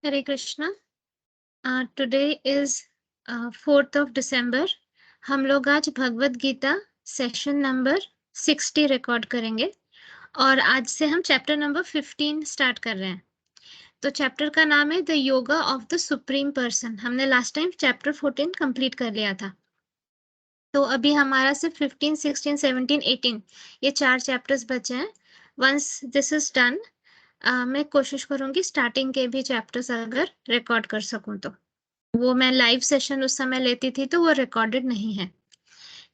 Hare Krishna. Today is 4th of December। हम लोग आज Bhagavad Gita session number 60 record करेंगे और आज से हम चैप्टर नंबर 15 स्टार्ट कर रहे हैं। तो चैप्टर का नाम है the yoga of the supreme person. हमने लास्ट टाइम चैप्टर 14 कंप्लीट कर लिया था। तो अभी हमारा सिर्फ 15, 16, 17, 18 ये 4 चैप्टर्स बचे हैं। वंस दिस इज डन मैं कोशिश करूंगी स्टार्टिंग के भी चैप्टर्स अगर रिकॉर्ड कर सकूं तो। वो मैं लाइव सेशन उस समय लेती थी तो वो रिकॉर्डेड नहीं है।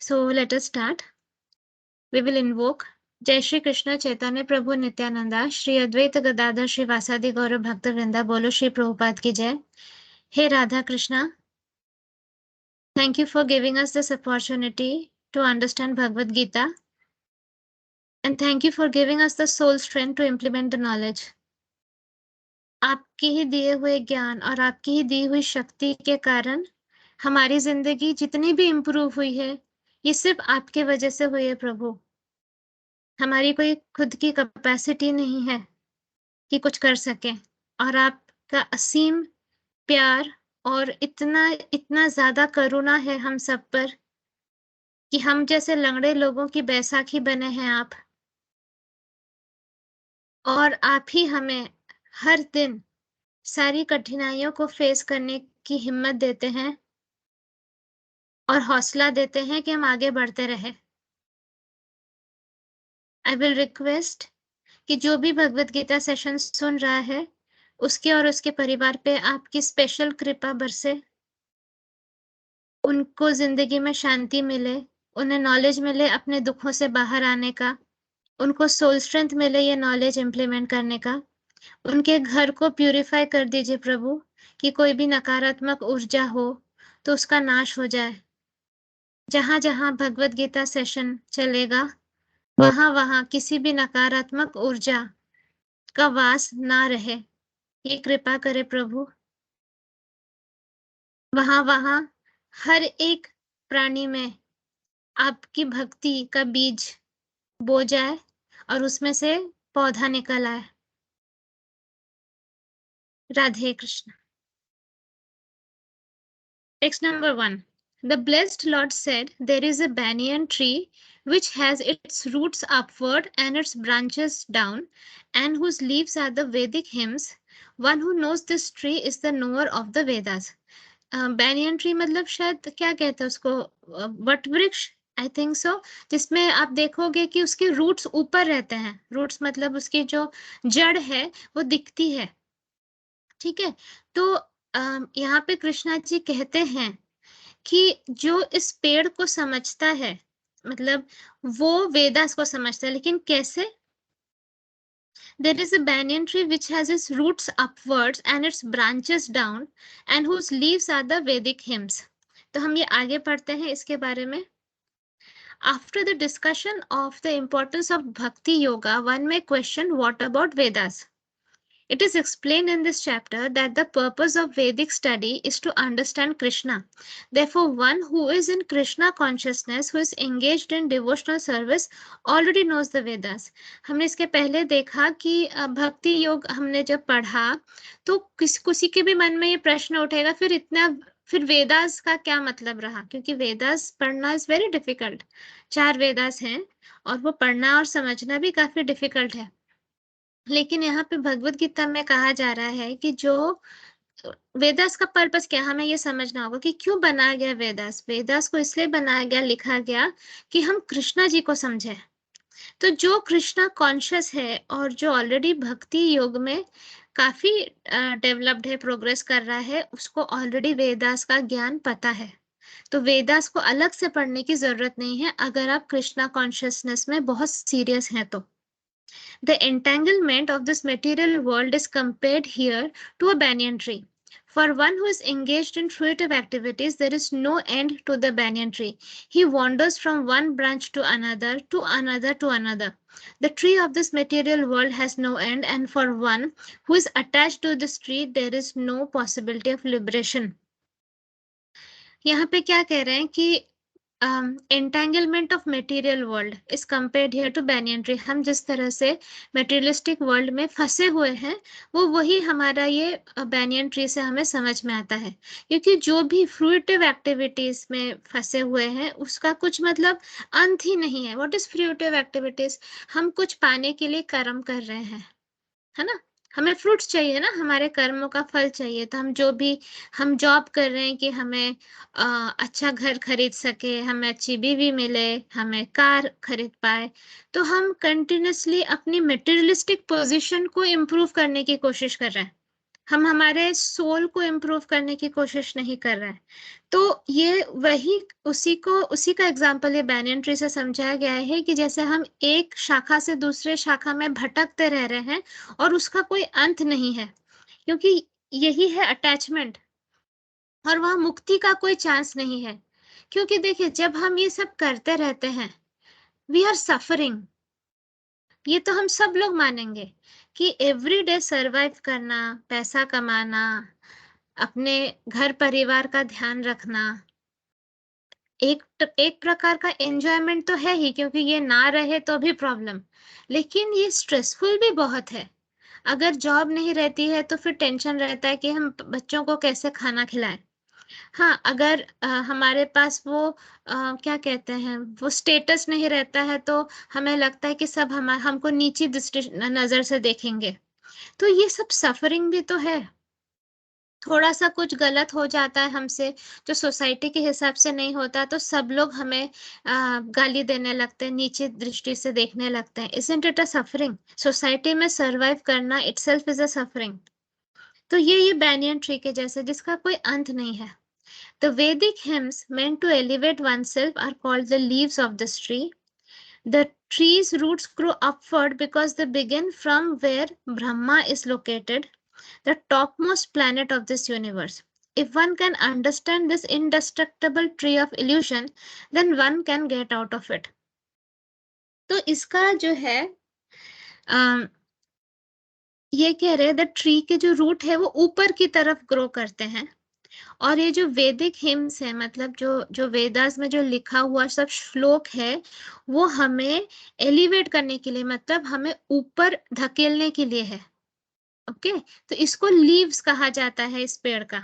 So let us start. We will invoke जय श्री कृष्ण चैतन्य प्रभु नित्यानंदा श्री अद्वैत गदाधर श्री वासादि गौरव भक्त वृंदा। बोलो श्री प्रभुपाद की जय। हे Radha Krishna, thank you for giving us this opportunity to understand Bhagavad Gita and thank you for giving us the soul strength to implement the knowledge. आपके ही दिए हुए ज्ञान और आपकी ही दी हुई शक्ति के कारण हमारी जिंदगी जितनी भी इम्प्रूव हुई है ये सिर्फ आपके वजह से हुई है प्रभु। हमारी कोई खुद की कैपेसिटी नहीं है कि कुछ कर सके और आपका असीम प्यार और इतना इतना ज्यादा करुणा है हम सब पर कि हम जैसे लंगड़े लोगों की बैसाखी बने हैं आप। और आप ही हमें हर दिन सारी कठिनाइयों को फेस करने की हिम्मत देते हैं और हौसला देते हैं कि हम आगे बढ़ते रहे। आई विल रिक्वेस्ट कि जो भी भगवत गीता सेशन सुन रहा है उसके और उसके परिवार पे आपकी स्पेशल कृपा बरसे, उनको जिंदगी में शांति मिले, उन्हें नॉलेज मिले अपने दुखों से बाहर आने का, उनको सोल स्ट्रेंथ मिले ये नॉलेज इम्प्लीमेंट करने का। उनके घर को प्यूरिफाई कर दीजिए प्रभु कि कोई भी नकारात्मक ऊर्जा हो तो उसका नाश हो जाए। जहां जहां भगवत गीता सेशन चलेगा वहां वहां किसी भी नकारात्मक ऊर्जा का वास ना रहे, ये कृपा करे प्रभु। वहां वहां हर एक प्राणी में आपकी भक्ति का बीज बो जाए और उसमें से पौधा निकल आए। Radhe Krishna. Text number 1. The blessed Lord said, there is a banyan tree which has its roots upward and its branches down, and whose leaves are the Vedic hymns. One who knows this tree is the knower of the Vedas. Banyan tree मतलब शायद क्या कहते हैं उसको, what वृक्ष, I think so. जिसमें आप देखोगे कि उसके रूट्स ऊपर रहते हैं। रूट्स मतलब उसकी जो जड़ है वो दिखती है। ठीक है। तो यहाँ पे कृष्णा जी कहते हैं कि जो इस पेड़ को समझता है, मतलब वो वेदास को समझता है, लेकिन कैसे? There is a banyan tree which has its roots upwards and its branches down, and whose leaves are the Vedic hymns. तो हम ये आगे पढ़ते हैं इसके बारे में। After the discussion of the importance of Bhakti Yoga, one may question, what about Vedas? It is explained in this chapter that the purpose of Vedic study is to understand Krishna. Therefore, one who is in Krishna consciousness, who is engaged in devotional service, already knows the Vedas. हमने इसके पहले देखा कि भक्ति योग हमने जब पढ़ा तो किसी के भी मन में ये प्रश्न उठेगा, फिर वेदास का क्या मतलब रहा? क्योंकि वेदास पढ़ना इज वेरी डिफिकल्ट। 4 वेदास हैं और वो पढ़ना और समझना भी काफी डिफिकल्ट है। लेकिन यहाँ पे भगवत गीता में कहा जा रहा है कि जो वेदास का पर्पस क्या, हमें ये समझना होगा कि क्यों बनाया गया वेदास। वेदास को इसलिए बनाया गया, लिखा गया कि हम कृष्णा जी को समझे। तो जो कृष्णा कॉन्शियस है और जो ऑलरेडी भक्ति योग में काफी डेवलप्ड है, प्रोग्रेस कर रहा है, उसको ऑलरेडी वेदास का ज्ञान पता है। तो वेदास को अलग से पढ़ने की जरूरत नहीं है अगर आप कृष्णा कॉन्शियसनेस में बहुत सीरियस हैं तो। The entanglement of this material world is compared here to a banyan tree. For one who is engaged in fruitive activities, there is no end to the banyan tree. He wanders from one branch to another, to another, to another. The tree of this material world has no end, and for one who is attached to this tree, there is no possibility of liberation. यहाँ पे क्या कह रहे हैं कि entanglement of material world is compared here to banyan tree. हम जिस तरह से मटेरियलिस्टिक वर्ल्ड में फंसे हुए हैं वो वही हमारा ये banyan tree से हमें समझ में आता है, क्योंकि जो भी फ्रूटिव एक्टिविटीज में फंसे हुए हैं उसका कुछ मतलब अंत ही नहीं है. What is fruitive activities? हम कुछ पाने के लिए कर्म कर रहे हैं, है ना. हमें फ्रूट्स चाहिए ना, हमारे कर्मों का फल चाहिए. तो हम जो भी हम जॉब कर रहे हैं कि हमें अच्छा घर खरीद सके, हमें अच्छी बीवी मिले, हमें कार खरीद पाए, तो हम कंटिन्यूअसली अपनी मटेरियलिस्टिक पोजीशन को इम्प्रूव करने की कोशिश कर रहे हैं. हम हमारे सोल को इम्प्रूव करने की कोशिश नहीं कर रहे हैं. तो ये वही उसी का एग्जाम्पल ये banyan ट्री से समझाया गया है कि जैसे हम एक शाखा से दूसरे शाखा में भटकते रह रहे हैं और उसका कोई अंत नहीं है, क्योंकि यही है अटैचमेंट, और वहां मुक्ति का कोई चांस नहीं है. क्योंकि देखिए जब हम ये सब करते रहते हैं वी आर सफरिंग. ये तो हम सब लोग मानेंगे कि एवरी डे सरवाइव करना, पैसा कमाना, अपने घर परिवार का ध्यान रखना एक प्रकार का एंजॉयमेंट तो है ही, क्योंकि ये ना रहे तो भी प्रॉब्लम. लेकिन ये स्ट्रेसफुल भी बहुत है. अगर जॉब नहीं रहती है तो फिर टेंशन रहता है कि हम बच्चों को कैसे खाना खिलाएं. हाँ, अगर हमारे पास वो क्या कहते हैं वो स्टेटस नहीं रहता है तो हमें लगता है कि सब हमको नीची दृष्टि नजर से देखेंगे. तो ये सब सफरिंग भी तो है. थोड़ा सा कुछ गलत हो जाता है हमसे जो सोसाइटी के हिसाब से नहीं होता तो सब लोग हमें गाली देने लगते हैं, नीचे दृष्टि से देखने लगते हैं. Isn't it a suffering? Society में सरवाइव करना इटसेल्फ इज अ सफरिंग. तो ये banyan ट्री के जैसे जिसका कोई अंत नहीं है. The Vedic hymns meant to elevate oneself are called the leaves of this tree. The tree's roots grow upward because they begin from where Brahma is located, the topmost planet of this universe. If one can understand this indestructible tree of illusion, then one can get out of it. तो इसका जो है ये कह रहे the tree के जो root है वो ऊपर की तरफ ग्रो करते हैं. और ये जो वैदिक हिम्स है मतलब जो जो वेदास में जो लिखा हुआ सब श्लोक है वो हमें एलिवेट करने के लिए मतलब हमें ऊपर धकेलने के लिए है. ओके, तो इसको लीव्स कहा जाता है इस पेड़ का.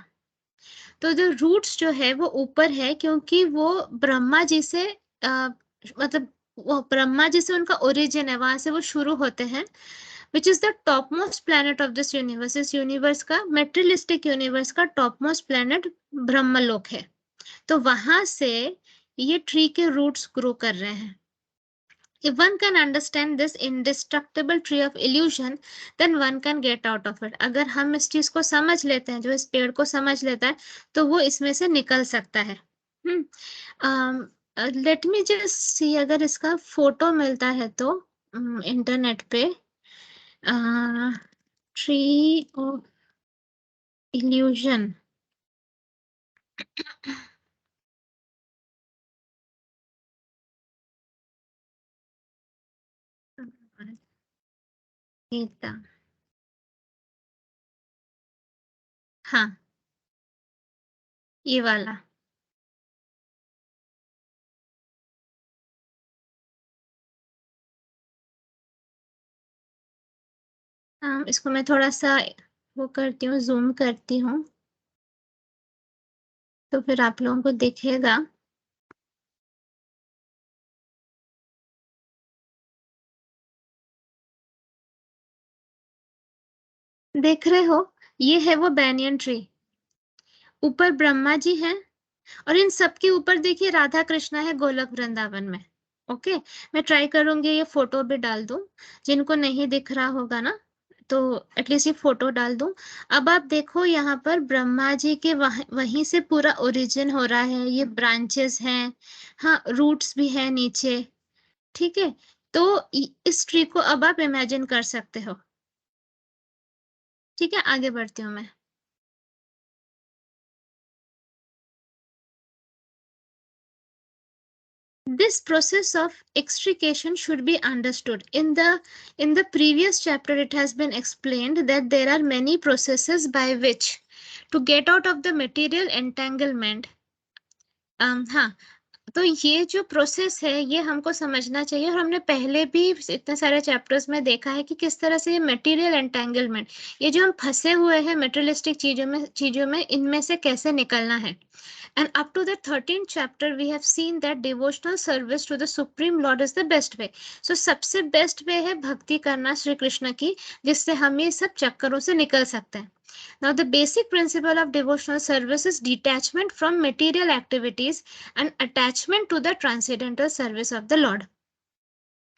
तो जो रूट्स जो है वो ऊपर है क्योंकि वो ब्रह्मा जी से मतलब वो ब्रह्मा जी से उनका ओरिजिन है, वहां से वो शुरू होते हैं. Which is the top most planet of this universe. इस यूनिवर्स का मेटेरियलिस्टिक यूनिवर्स का टॉप मोस्ट प्लेनेट ब्रह्मलोक है. तो वहां से ये ट्री के रूट्स ग्रो कर रहे हैं. If one can understand this indestructible tree of illusion, then one can get out of it. अगर हम इस चीज को समझ लेते हैं, जो इस पेड़ को समझ लेता है, तो वो इसमें से निकल सकता है. लेट मी जस्ट सी अगर इसका फोटो मिलता है तो इंटरनेट पे. Tree of illusion. गीता. हाँ, ये वाला. इसको मैं थोड़ा सा वो करती हूँ, जूम करती हूँ तो फिर आप लोगों को दिखेगा. देख रहे हो, ये है वो banyan ट्री. ऊपर ब्रह्मा जी हैं और इन सबके ऊपर देखिए राधा कृष्णा है गोलक वृंदावन में. ओके, मैं ट्राई करूंगी ये फोटो भी डाल दूं. जिनको नहीं दिख रहा होगा ना तो एटलीस्ट ये फोटो डाल दूं. अब आप देखो यहाँ पर ब्रह्मा जी के वहीं से पूरा ओरिजिन हो रहा है. ये ब्रांचेस हैं, हाँ रूट्स भी है नीचे. ठीक है, तो इस ट्री को अब आप इमेजिन कर सकते हो. ठीक है, आगे बढ़ती हूँ मैं. This process of extrication should be understood. In the previous chapter, it has been explained that there are many processes by which to get out of the material entanglement. हाँ, तो ये जो प्रोसेस है ये हमको समझना चाहिए, और हमने पहले भी इतने सारे चैप्टर्स में देखा है कि किस तरह से ये मटेरियल एंटेंगलमेंट, ये जो हम फंसे हुए हैं मटेरियलिस्टिक चीजों में इनमें से कैसे निकलना है। And up to the 13th chapter, we have seen that devotional service to the Supreme Lord is the best way. So सबसे बेस्ट वे है भक्ति करना श्री कृष्ण की, जिससे हम ये सब चक्करों से निकल सकते हैं। Now, the basic principle of devotional service is detachment from material activities and attachment to the transcendental service of the Lord.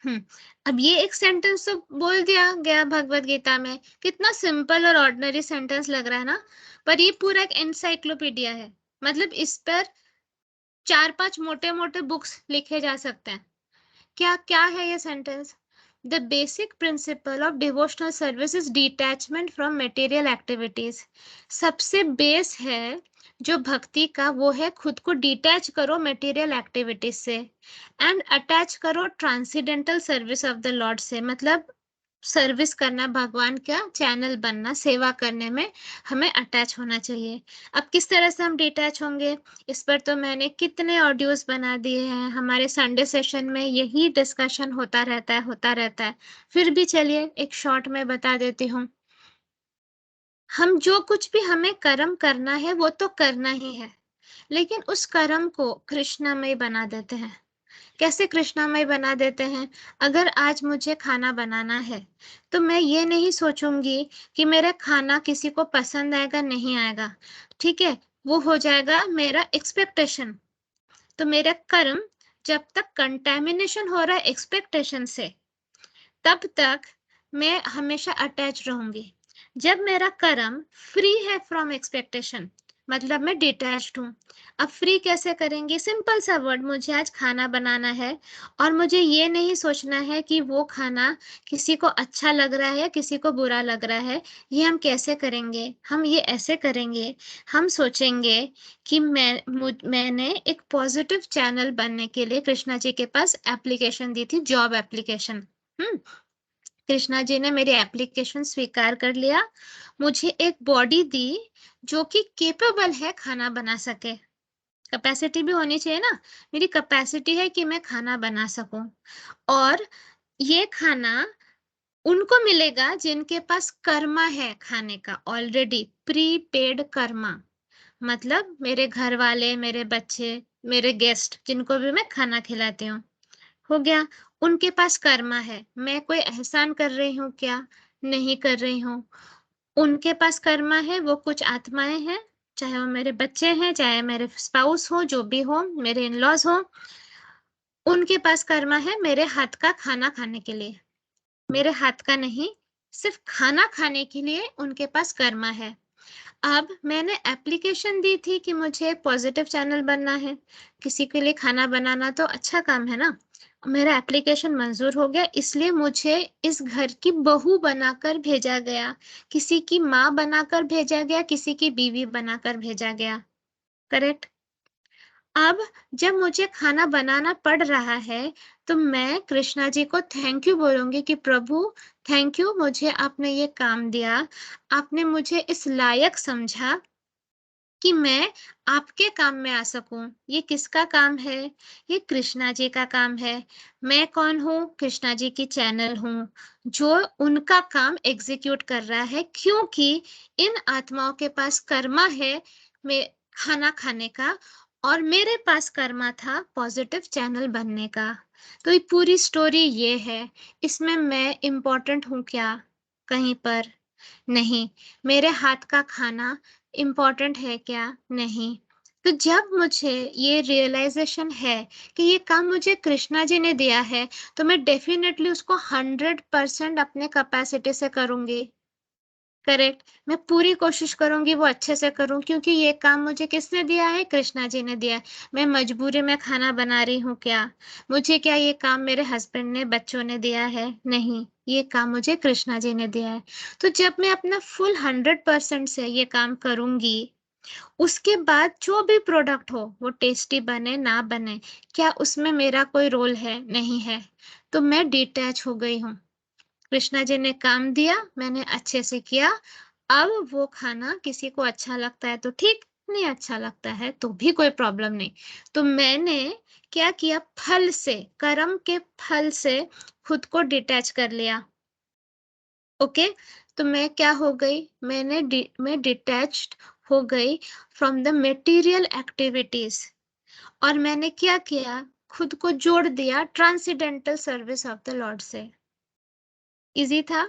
अब ये एक सेंटेंस तो बोल दिया गया भगवत गीता में, कितना सिंपल और ऑर्डिनरी सेंटेंस लग रहा है ना, पर ये पूरा एक एनसाइक्लोपीडिया है। मतलब इस पर 4-5 मोटे मोटे बुक्स लिखे जा सकते हैं। क्या क्या है ये sentence? The basic principle of devotional service is detachment from material activities. सबसे बेस है जो भक्ति का, वो है खुद को डिटैच करो मटेरियल एक्टिविटीज से एंड अटैच करो transcendental service of the Lord से। मतलब सर्विस करना, भगवान का चैनल बनना, सेवा करने में हमें अटैच होना चाहिए। अब किस तरह से हम डिटैच होंगे, इस पर तो मैंने कितने ऑडियोज बना दिए हैं, हमारे संडे सेशन में यही डिस्कशन होता रहता है। फिर भी चलिए एक शॉर्ट में बता देती हूँ। हम जो कुछ भी हमें कर्म करना है वो तो करना ही है, लेकिन उस कर्म को कृष्णमय बना देते हैं। कैसे कृष्णामय बना देते हैं? अगर आज मुझे खाना बनाना है तो मैं ये नहीं सोचूंगी कि मेरा खाना किसी को पसंद आएगा नहीं आएगा, ठीक है, वो हो जाएगा मेरा एक्सपेक्टेशन। तो मेरा कर्म जब तक कंटेमिनेशन हो रहा है एक्सपेक्टेशन से, तब तक मैं हमेशा अटैच रहूंगी। जब मेरा कर्म फ्री है फ्रॉम एक्सपेक्टेशन, मतलब मैं डिटैच्ड हूँ। अब फ्री कैसे करेंगे? सिंपल सा वर्ड, मुझे आज खाना बनाना है और मुझे ये नहीं सोचना है कि वो खाना किसी को अच्छा लग रहा है या किसी को बुरा लग रहा है। ये हम कैसे करेंगे? हम ये ऐसे करेंगे, हम सोचेंगे कि मैंने एक पॉजिटिव चैनल बनने के लिए कृष्णा जी के पास एप्लीकेशन दी थी, जॉब एप्लीकेशन। कृष्णा जी ने मेरी एप्लीकेशन स्वीकार कर लिया, मुझे एक बॉडी दी जो कि केपेबल है खाना बना सके। कैपेसिटी भी होनी चाहिए ना, मेरी कैपेसिटी है कि मैं खाना बना सकूं। और ये खाना उनको मिलेगा जिनके पास कर्मा है खाने का, ऑलरेडी प्री पेड कर्मा। मतलब मेरे घर वाले, मेरे बच्चे, मेरे गेस्ट, जिनको भी मैं खाना खिलाती हूँ, हो गया, उनके पास कर्मा है। मैं कोई एहसान कर रही हूँ क्या? नहीं कर रही हूँ। उनके पास कर्मा है, वो कुछ आत्माएं हैं, चाहे वो मेरे बच्चे हैं, चाहे मेरे स्पाउस हो, जो भी हो, मेरे इन लॉज हो, उनके पास कर्मा है मेरे हाथ का खाना खाने के लिए। मेरे हाथ का नहीं, सिर्फ खाना खाने के लिए उनके पास कर्मा है। अब मैंने एप्लीकेशन दी थी कि मुझे पॉजिटिव चैनल बनना है, किसी के लिए खाना बनाना तो अच्छा काम है ना। मेरा एप्लीकेशन मंजूर हो गया, इसलिए मुझे इस घर की बहू बनाकर भेजा गया, किसी की माँ बनाकर भेजा गया, किसी की बीवी बनाकर भेजा गया। करेक्ट? अब जब मुझे खाना बनाना पड़ रहा है तो मैं कृष्णा जी को थैंक यू बोलूंगी कि प्रभु थैंक यू, मुझे आपने ये काम दिया, आपने मुझे इस लायक समझा कि मैं आपके काम में आ सकूं। ये किसका काम है? ये कृष्णा जी का काम है। मैं कौन हूँ? कृष्णा जी की चैनल हूँ जो उनका काम एग्जीक्यूट कर रहा है, क्योंकि इन आत्माओं के पास कर्मा है मैं खाना खाने का, और मेरे पास कर्मा था पॉजिटिव चैनल बनने का। तो ये पूरी स्टोरी ये है। इसमें मैं इम्पोर्टेंट हूँ क्या? कहीं पर नहीं। मेरे हाथ का खाना इम्पोर्टेंट है क्या? नहीं। तो जब मुझे ये रियलाइजेशन है कि ये काम मुझे कृष्णा जी ने दिया है, तो मैं डेफिनेटली उसको 100% अपने कैपेसिटी से करूंगी। करेक्ट? मैं पूरी कोशिश करूंगी वो अच्छे से करूं, क्योंकि ये काम मुझे किसने दिया है? कृष्णा जी ने दिया है। मैं मजबूरी में खाना बना रही हूँ क्या? मुझे क्या ये काम मेरे हस्बैंड ने, बच्चों ने दिया है? नहीं, ये काम मुझे कृष्णा जी ने दिया है। तो जब मैं अपना फुल 100% से ये काम करूंगी, उसके बाद जो भी प्रोडक्ट हो वो टेस्टी बने ना बने, क्या उसमें मेरा कोई रोल है? नहीं है। तो मैं डिटैच हो गई हूँ। कृष्णा जी ने काम दिया, मैंने अच्छे से किया। अब वो खाना किसी को अच्छा लगता है तो ठीक, नहीं अच्छा लगता है तो भी कोई प्रॉब्लम नहीं। तो मैंने क्या किया, फल से, कर्म के फल से खुद को डिटैच कर लिया। ओके, तो मैं क्या हो गई, मैं डिटैच्ड हो गई फ्रॉम द मटेरियल एक्टिविटीज, और मैंने क्या किया, खुद को जोड़ दिया transcendental service of the Lord से। इजी था?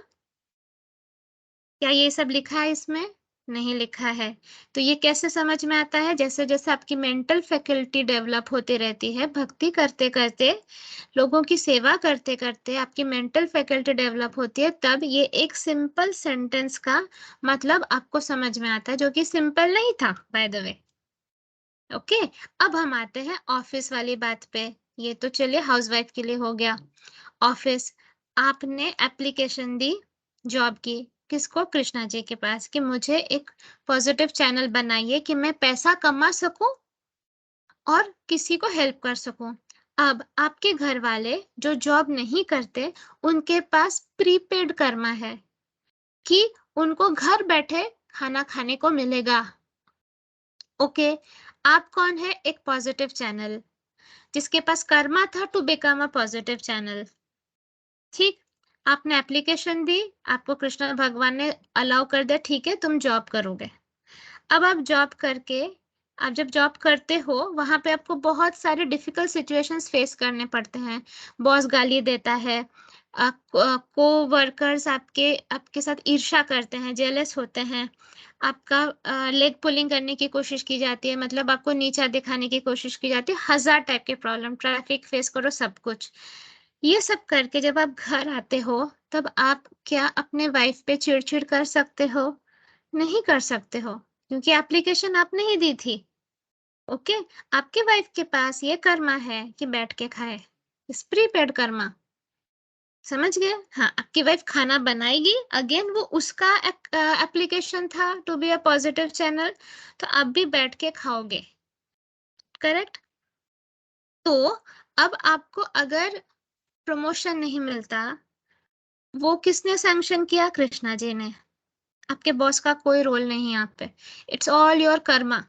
क्या ये सब लिखा है इसमें? नहीं लिखा है। तो ये कैसे समझ में आता है, जैसे जैसे आपकी मेंटल फैकल्टी डेवलप होती रहती है, भक्ति करते करते, लोगों की सेवा करते करते आपकी मेंटल फैकल्टी डेवलप होती है, तब ये एक सिंपल सेंटेंस का मतलब आपको समझ में आता है, जो कि सिंपल नहीं था बाय द वे। ओके, अब हम आते हैं ऑफिस वाली बात पे। ये तो चलिए हाउसवाइफ के लिए हो गया। ऑफिस, आपने एप्लीकेशन दी जॉब की, किसको, कृष्णा जी के पास, कि मुझे एक पॉजिटिव चैनल बनाइए कि मैं पैसा कमा सकूं और किसी को हेल्प कर सकूं। अब आपके घर वाले जो जॉब नहीं करते, उनके पास प्रीपेड कर्मा है कि उनको घर बैठे खाना खाने को मिलेगा। ओके, आप कौन है, एक पॉजिटिव चैनल जिसके पास कर्मा था to become a positive channel. ठीक, आपने एप्लीकेशन दी, आपको कृष्ण भगवान ने अलाउ कर दिया, ठीक है तुम जॉब करोगे। अब आप जॉब करके, आप जब जॉब करते हो वहां पे आपको बहुत सारे डिफिकल्ट सिचुएशंस फेस करने पड़ते हैं। बॉस गाली देता है, को वर्कर्स आपके आपके साथ ईर्ष्या करते हैं, जेलस होते हैं, आपका लेग पुलिंग करने की कोशिश की जाती है, मतलब आपको नीचा दिखाने की कोशिश की जाती है, हजार टाइप के प्रॉब्लम, ट्रैफिक फेस करो, सब कुछ। ये सब करके जब आप घर आते हो, तब आप क्या अपने वाइफ पे चिड़चिड़ कर सकते हो? नहीं कर सकते हो, क्योंकि एप्लीकेशन आपने ही दी थी। ओके, आपके वाइफ के पास ये कर्मा है कि बैठ के खाए, इस प्रीपेड कर्मा, समझ गए? हाँ, आपकी वाइफ खाना बनाएगी, अगेन वो उसका एप्लीकेशन था to be a positive channel, तो आप भी बैठ के खाओगे, करेक्ट? तो अब आपको अगर प्रमोशन नहीं मिलता, वो किसने सैंक्शन किया, कृष्णा जी ने। आपके बॉस का कोई रोल नहीं है आप पे, इट्स ऑल योर कर्मा।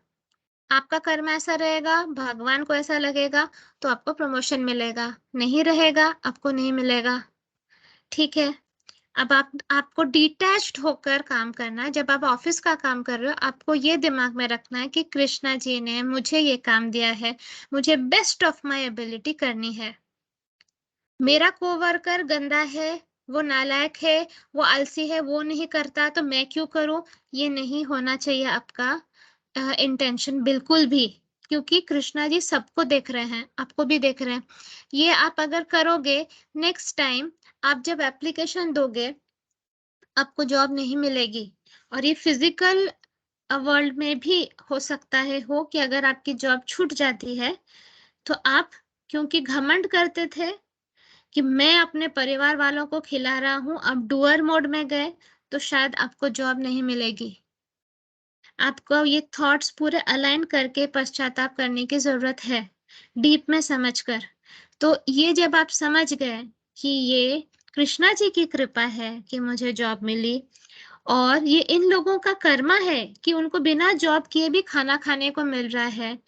आपका कर्म ऐसा रहेगा, भगवान को ऐसा लगेगा, तो आपको प्रमोशन मिलेगा, नहीं रहेगा आपको नहीं मिलेगा। ठीक है, अब आपको डिटैच्ड होकर काम करना है। जब आप ऑफिस का काम कर रहे हो, आपको ये दिमाग में रखना है कि कृष्णा जी ने मुझे ये काम दिया है, मुझे बेस्ट ऑफ माय एबिलिटी करनी है। मेरा कोवर्कर गंदा है, वो नालायक है, वो आलसी है, वो नहीं करता तो मैं क्यों करूं, ये नहीं होना चाहिए आपका इंटेंशन बिल्कुल भी। क्योंकि कृष्णा जी सबको देख रहे हैं, आपको भी देख रहे हैं। ये आप अगर करोगे, नेक्स्ट टाइम आप जब एप्लीकेशन दोगे, आपको जॉब नहीं मिलेगी। और ये फिजिकल वर्ल्ड में भी हो सकता है हो कि अगर आपकी जॉब छूट जाती है, तो आप क्योंकि घमंड करते थे कि मैं अपने परिवार वालों को खिला रहा हूं, अब डूअर मोड में गए, तो शायद आपको जॉब नहीं मिलेगी। आपको ये थॉट्स पूरे अलाइन करके पश्चाताप करने की जरूरत है, डीप में समझकर। तो ये जब आप समझ गए कि ये कृष्णा जी की कृपा है कि मुझे जॉब मिली, और ये इन लोगों का कर्मा है कि उनको बिना जॉब किए भी खाना खाने को मिल रहा है।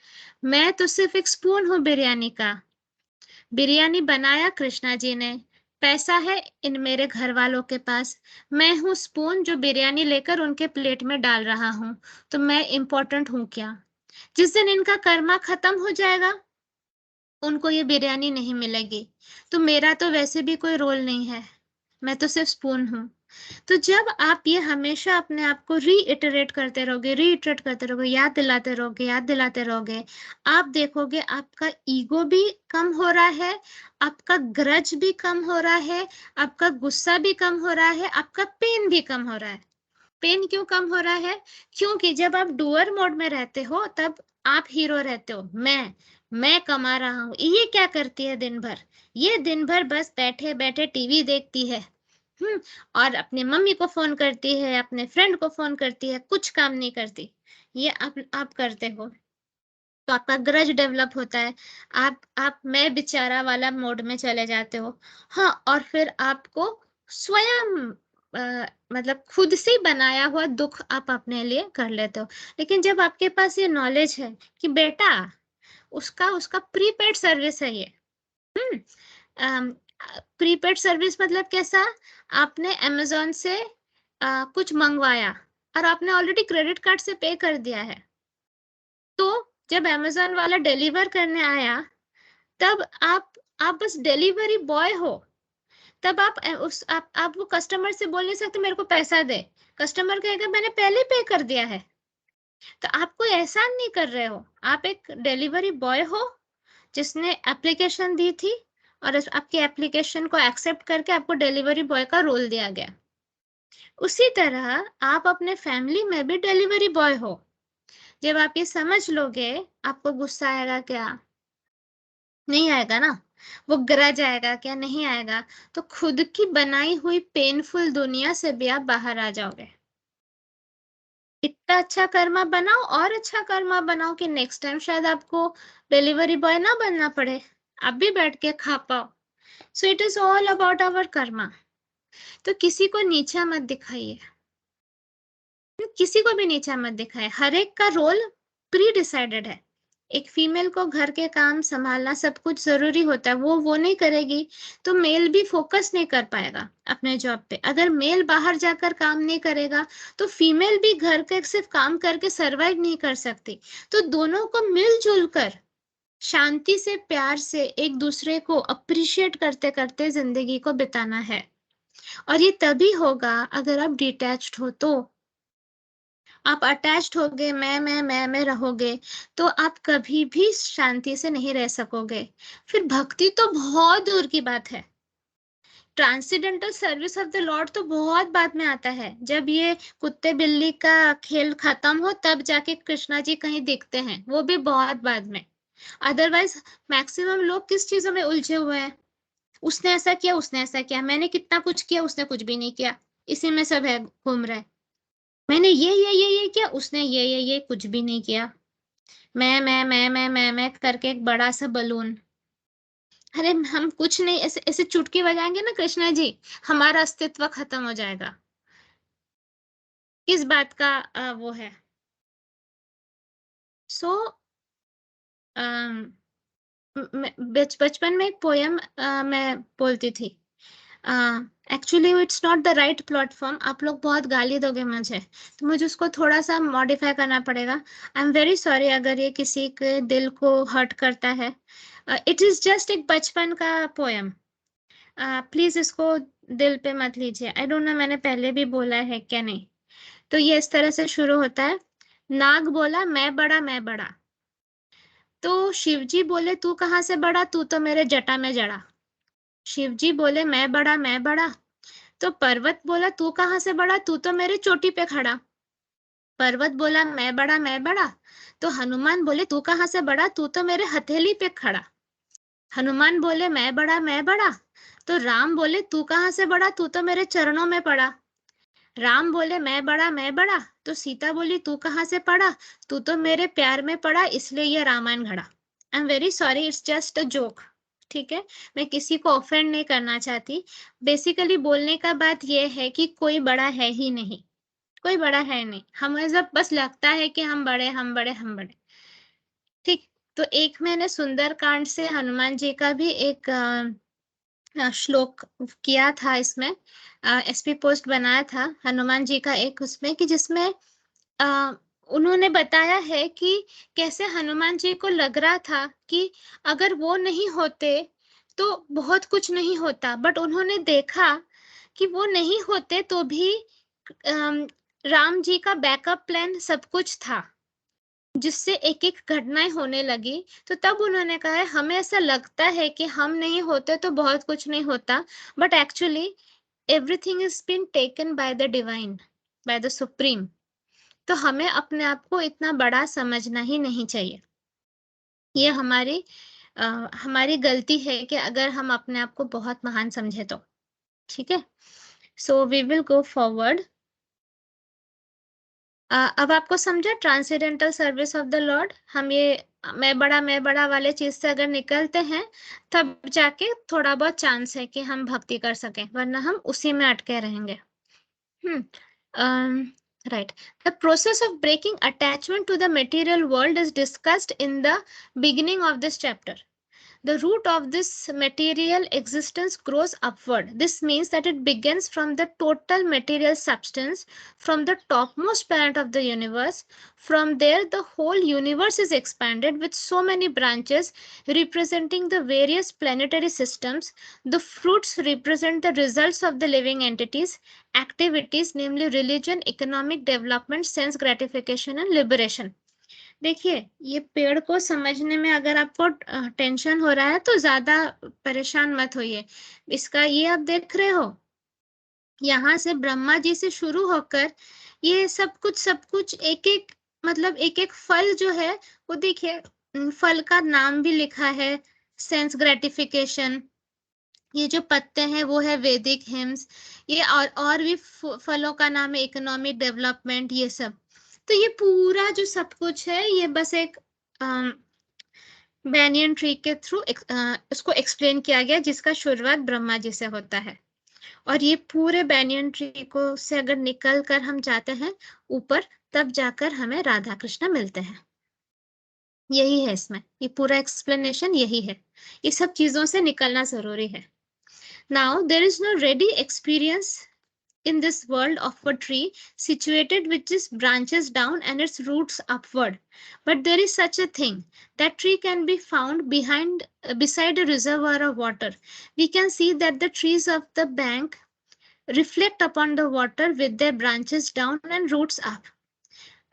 मैं तो सिर्फ एक स्पून हूँ बिरयानी का। बिरयानी बनाया कृष्णा जी ने, पैसा है इन मेरे घर वालों के पास, मैं हूँ स्पून जो बिरयानी लेकर उनके प्लेट में डाल रहा हूँ। तो मैं इम्पोर्टेंट हूँ क्या? जिस दिन इनका कर्मा खत्म हो जाएगा, उनको ये बिरयानी नहीं मिलेगी, तो मेरा तो वैसे भी कोई रोल नहीं है, मैं तो सिर्फ स्पून हूँ। तो जब आप ये हमेशा अपने आप को रीइटरेट करते रहोगे, रीइटरेट करते रहोगे, याद दिलाते रहोगे, याद दिलाते रहोगे, आप देखोगे आपका ईगो भी कम हो रहा है, आपका ग्रज भी कम हो रहा है, आपका गुस्सा भी कम हो रहा है, आपका पेन भी कम हो रहा है। पेन क्यों कम हो रहा है? क्योंकि जब आप डूअर मोड में रहते हो, तब आप हीरो रहते हो। मैं कमा रहा हूं, ये क्या करती है दिन भर? ये दिन भर बस बैठे बैठे टीवी देखती है, हम्म, और अपनी मम्मी को फोन करती है, अपने फ्रेंड को फोन करती है, कुछ काम नहीं करती। ये आप करते हो, तो आपका ग्रज डेवलप होता है। आप मैं बेचारा वाला मोड में चले जाते हो। हाँ, और फिर आपको स्वयं मतलब खुद से बनाया हुआ दुख आप अपने लिए कर लेते हो। लेकिन जब आपके पास ये नॉलेज है कि बेटा उसका उसका प्रीपेड सर्विस है ये। हम्म प्रीपेड सर्विस मतलब कैसा? आपने अमेजोन से कुछ मंगवाया और आपने ऑलरेडी क्रेडिट कार्ड से पे कर दिया है, तो जब अमेजोन वाला डिलीवर करने आया तब आप बस डिलीवरी बॉय हो। तब आप वो कस्टमर से बोल नहीं सकते मेरे को पैसा दे। कस्टमर कहेगा मैंने पहले पे कर दिया है। तो आप कोई एहसान नहीं कर रहे हो, आप एक डिलीवरी बॉय हो जिसने एप्लीकेशन दी थी और आपकी एप्लीकेशन को एक्सेप्ट करके आपको डिलीवरी बॉय का रोल दिया गया। उसी तरह आप अपने फैमिली में भी डिलीवरी बॉय हो। जब आप ये समझ लोगे, आपको गुस्सा आएगा क्या? नहीं आएगा ना। वो ग्रज आएगा क्या? नहीं आएगा। तो खुद की बनाई हुई पेनफुल दुनिया से भी आप बाहर आ जाओगे। इतना अच्छा कर्मा बनाओ और अच्छा कर्मा बनाओ कि नेक्स्ट टाइम शायद आपको डिलीवरी बॉय ना बनना पड़े, आप भी बैठ के खा पाओ। So it is all about our karma. तो किसी को नीचा मत दिखाइए, किसी को भी नीचा मत दिखाए। हर एक का रोल प्री डिसाइडेड है। एक फीमेल को घर के काम संभालना सब कुछ जरूरी होता है, वो नहीं करेगी तो मेल भी फोकस नहीं कर पाएगा अपने जॉब पे। अगर मेल बाहर जाकर काम नहीं करेगा तो फीमेल भी घर के सिर्फ काम करके सरवाइव नहीं कर सकती। तो दोनों को मिलजुल कर शांति से प्यार से एक दूसरे को अप्रिशिएट करते करते जिंदगी को बिताना है। और ये तभी होगा अगर आप डिटैच्ड हो। तो आप अटैच्ड होगे, मैं रहोगे तो आप कभी भी शांति से नहीं रह सकोगे। फिर भक्ति तो बहुत दूर की बात है। Transcendental service of the Lord तो बहुत बाद में आता है। जब ये कुत्ते बिल्ली का खेल खत्म हो तब जाके कृष्णा जी कहीं दिखते हैं, वो भी बहुत बाद में। अदरवाइज मैक्सिमम लोग किस चीजों में उलझे हुए हैं? उसने ऐसा किया, उसने ऐसा किया, मैंने कितना कुछ किया, उसने कुछ भी नहीं किया, इसी में सब है घूम रहे। मैंने ये किया, उसने ये कुछ भी नहीं किया। मैं करके एक बड़ा सा बलून। अरे हम कुछ नहीं, ऐसे ऐसे चुटकी बजाएंगे ना कृष्णा जी, हमारा अस्तित्व खत्म हो जाएगा। किस बात का वो है? सो बचपन में एक पोयम मैं बोलती थी। Actually it's not the right platform, आप लोग बहुत गाली दोगे मुझे, तो मुझे उसको थोड़ा सा मॉडिफाई करना पड़ेगा। आई एम वेरी सॉरी अगर ये किसी के दिल को हर्ट करता है। इट इज जस्ट एक बचपन का पोयम। प्लीज इसको दिल पे मत लीजिए। आई डोंट नो मैंने पहले भी बोला है क्या नहीं। तो ये इस तरह से शुरू होता है। नाग बोला मैं बड़ा। तो शिवजी बोले तू कहाँ से बड़ा, तू तो मेरे जटा में जड़ा। शिवजी बोले मैं बड़ा। तो पर्वत बोला तू कहाँ से बड़ा, तू तो मेरे चोटी पे खड़ा। पर्वत बोला मैं बड़ा। तो हनुमान बोले तू कहाँ से बड़ा, तू तो मेरे हथेली पे खड़ा। हनुमान बोले मैं बड़ा। तो राम बोले तू कहाँ से बड़ा, तू तो मेरे चरणों में पड़ा। राम बोले मैं बड़ा। तो सीता बोली तू कहाँ से पड़ा, तू तो मेरे प्यार में पड़ा, इसलिए ये रामायण घड़ा। I am very sorry, it's just a joke. ठीक है, मैं किसी को ऑफेंड नहीं करना चाहती। बेसिकली बोलने का बात यह है कि कोई बड़ा है ही नहीं, कोई बड़ा है नहीं। हमें जब बस लगता है कि हम बड़े हम बड़े हम बड़े। ठीक। तो एक मैंने सुंदरकांड से हनुमान जी का भी एक श्लोक किया था इसमें। एसपी पोस्ट बनाया था हनुमान जी का एक उसमें, कि जिसमें उन्होंने बताया है कि कैसे हनुमान जी को लग रहा था कि अगर वो नहीं होते तो बहुत कुछ नहीं होता, बट उन्होंने देखा कि वो नहीं होते तो भी राम जी का बैकअप प्लान सब कुछ था, जिससे एक एक घटनाएं होने लगी। तो तब उन्होंने कहा है हमें ऐसा लगता है कि हम नहीं होते तो बहुत कुछ नहीं होता, but actually everything is been taken by the divine, by the supreme. तो हमें अपने आप को इतना बड़ा समझना ही नहीं चाहिए। ये हमारी गलती है कि अगर हम अपने आप को बहुत महान समझे तो। ठीक है, so we will go forward. अब आपको समझा transcendental service of the lord. हम ये मैं बड़ा वाले चीज से अगर निकलते हैं तब जाके थोड़ा बहुत चांस है कि हम भक्ति कर सकें, वरना हम उसी में अटके रहेंगे। Right. The process of breaking attachment to the material world is discussed in the beginning of this chapter. The root of this material existence grows upward. This means that it begins from the total material substance, from the topmost planet of the universe. From there, the whole universe is expanded with so many branches representing the various planetary systems. The fruits represent the results of the living entities, activities, namely religion, economic development, sense gratification, and liberation. देखिए, ये पेड़ को समझने में अगर आपको tension हो रहा है तो ज्यादा परेशान मत होइए। इसका ये आप देख रहे हो, यहाँ से ब्रह्मा जी से शुरू होकर ये सब कुछ एक एक मतलब एक एक फल जो है वो देखिए, फल का नाम भी लिखा है, सेंस ग्रेटिफिकेशन। ये जो पत्ते हैं वो है वैदिक हिम्स। ये और भी फलों का नाम है इकोनॉमिक डेवलपमेंट, ये सब। तो ये पूरा जो सब कुछ है ये बस एक बैनियन ट्री के थ्रू इसको एक्सप्लेन किया गया, जिसका शुरुआत ब्रह्मा जी से होता है। और ये पूरे बैनियन ट्री को से अगर निकल कर हम जाते हैं ऊपर, तब जाकर हमें राधा कृष्ण मिलते हैं। यही है इसमें, ये पूरा एक्सप्लेनेशन यही है। ये सब चीजों से निकलना जरूरी है। Now there is no ready experience in this world of a tree situated which is branches down and its roots upward, but there is such a thing. That tree can be found beside a reservoir of water. We can see that the trees of the bank reflect upon the water with their branches down and roots up.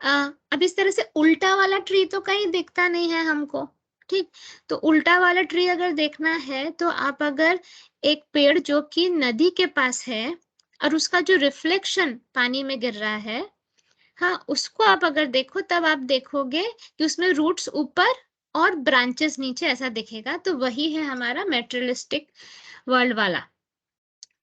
अब इस तरह से उल्टा वाला tree तो कहीं दिखता नहीं है हमको, ठीक। तो उल्टा वाला ट्री अगर देखना है तो आप अगर एक पेड़ जो कि नदी के पास है और उसका जो रिफ्लेक्शन पानी में गिर रहा है, हाँ, उसको आप अगर देखो तब आप देखोगे कि उसमें रूट्स ऊपर और ब्रांचेस नीचे, ऐसा दिखेगा। तो वही है हमारा मेटेरियलिस्टिक वर्ल्ड वाला।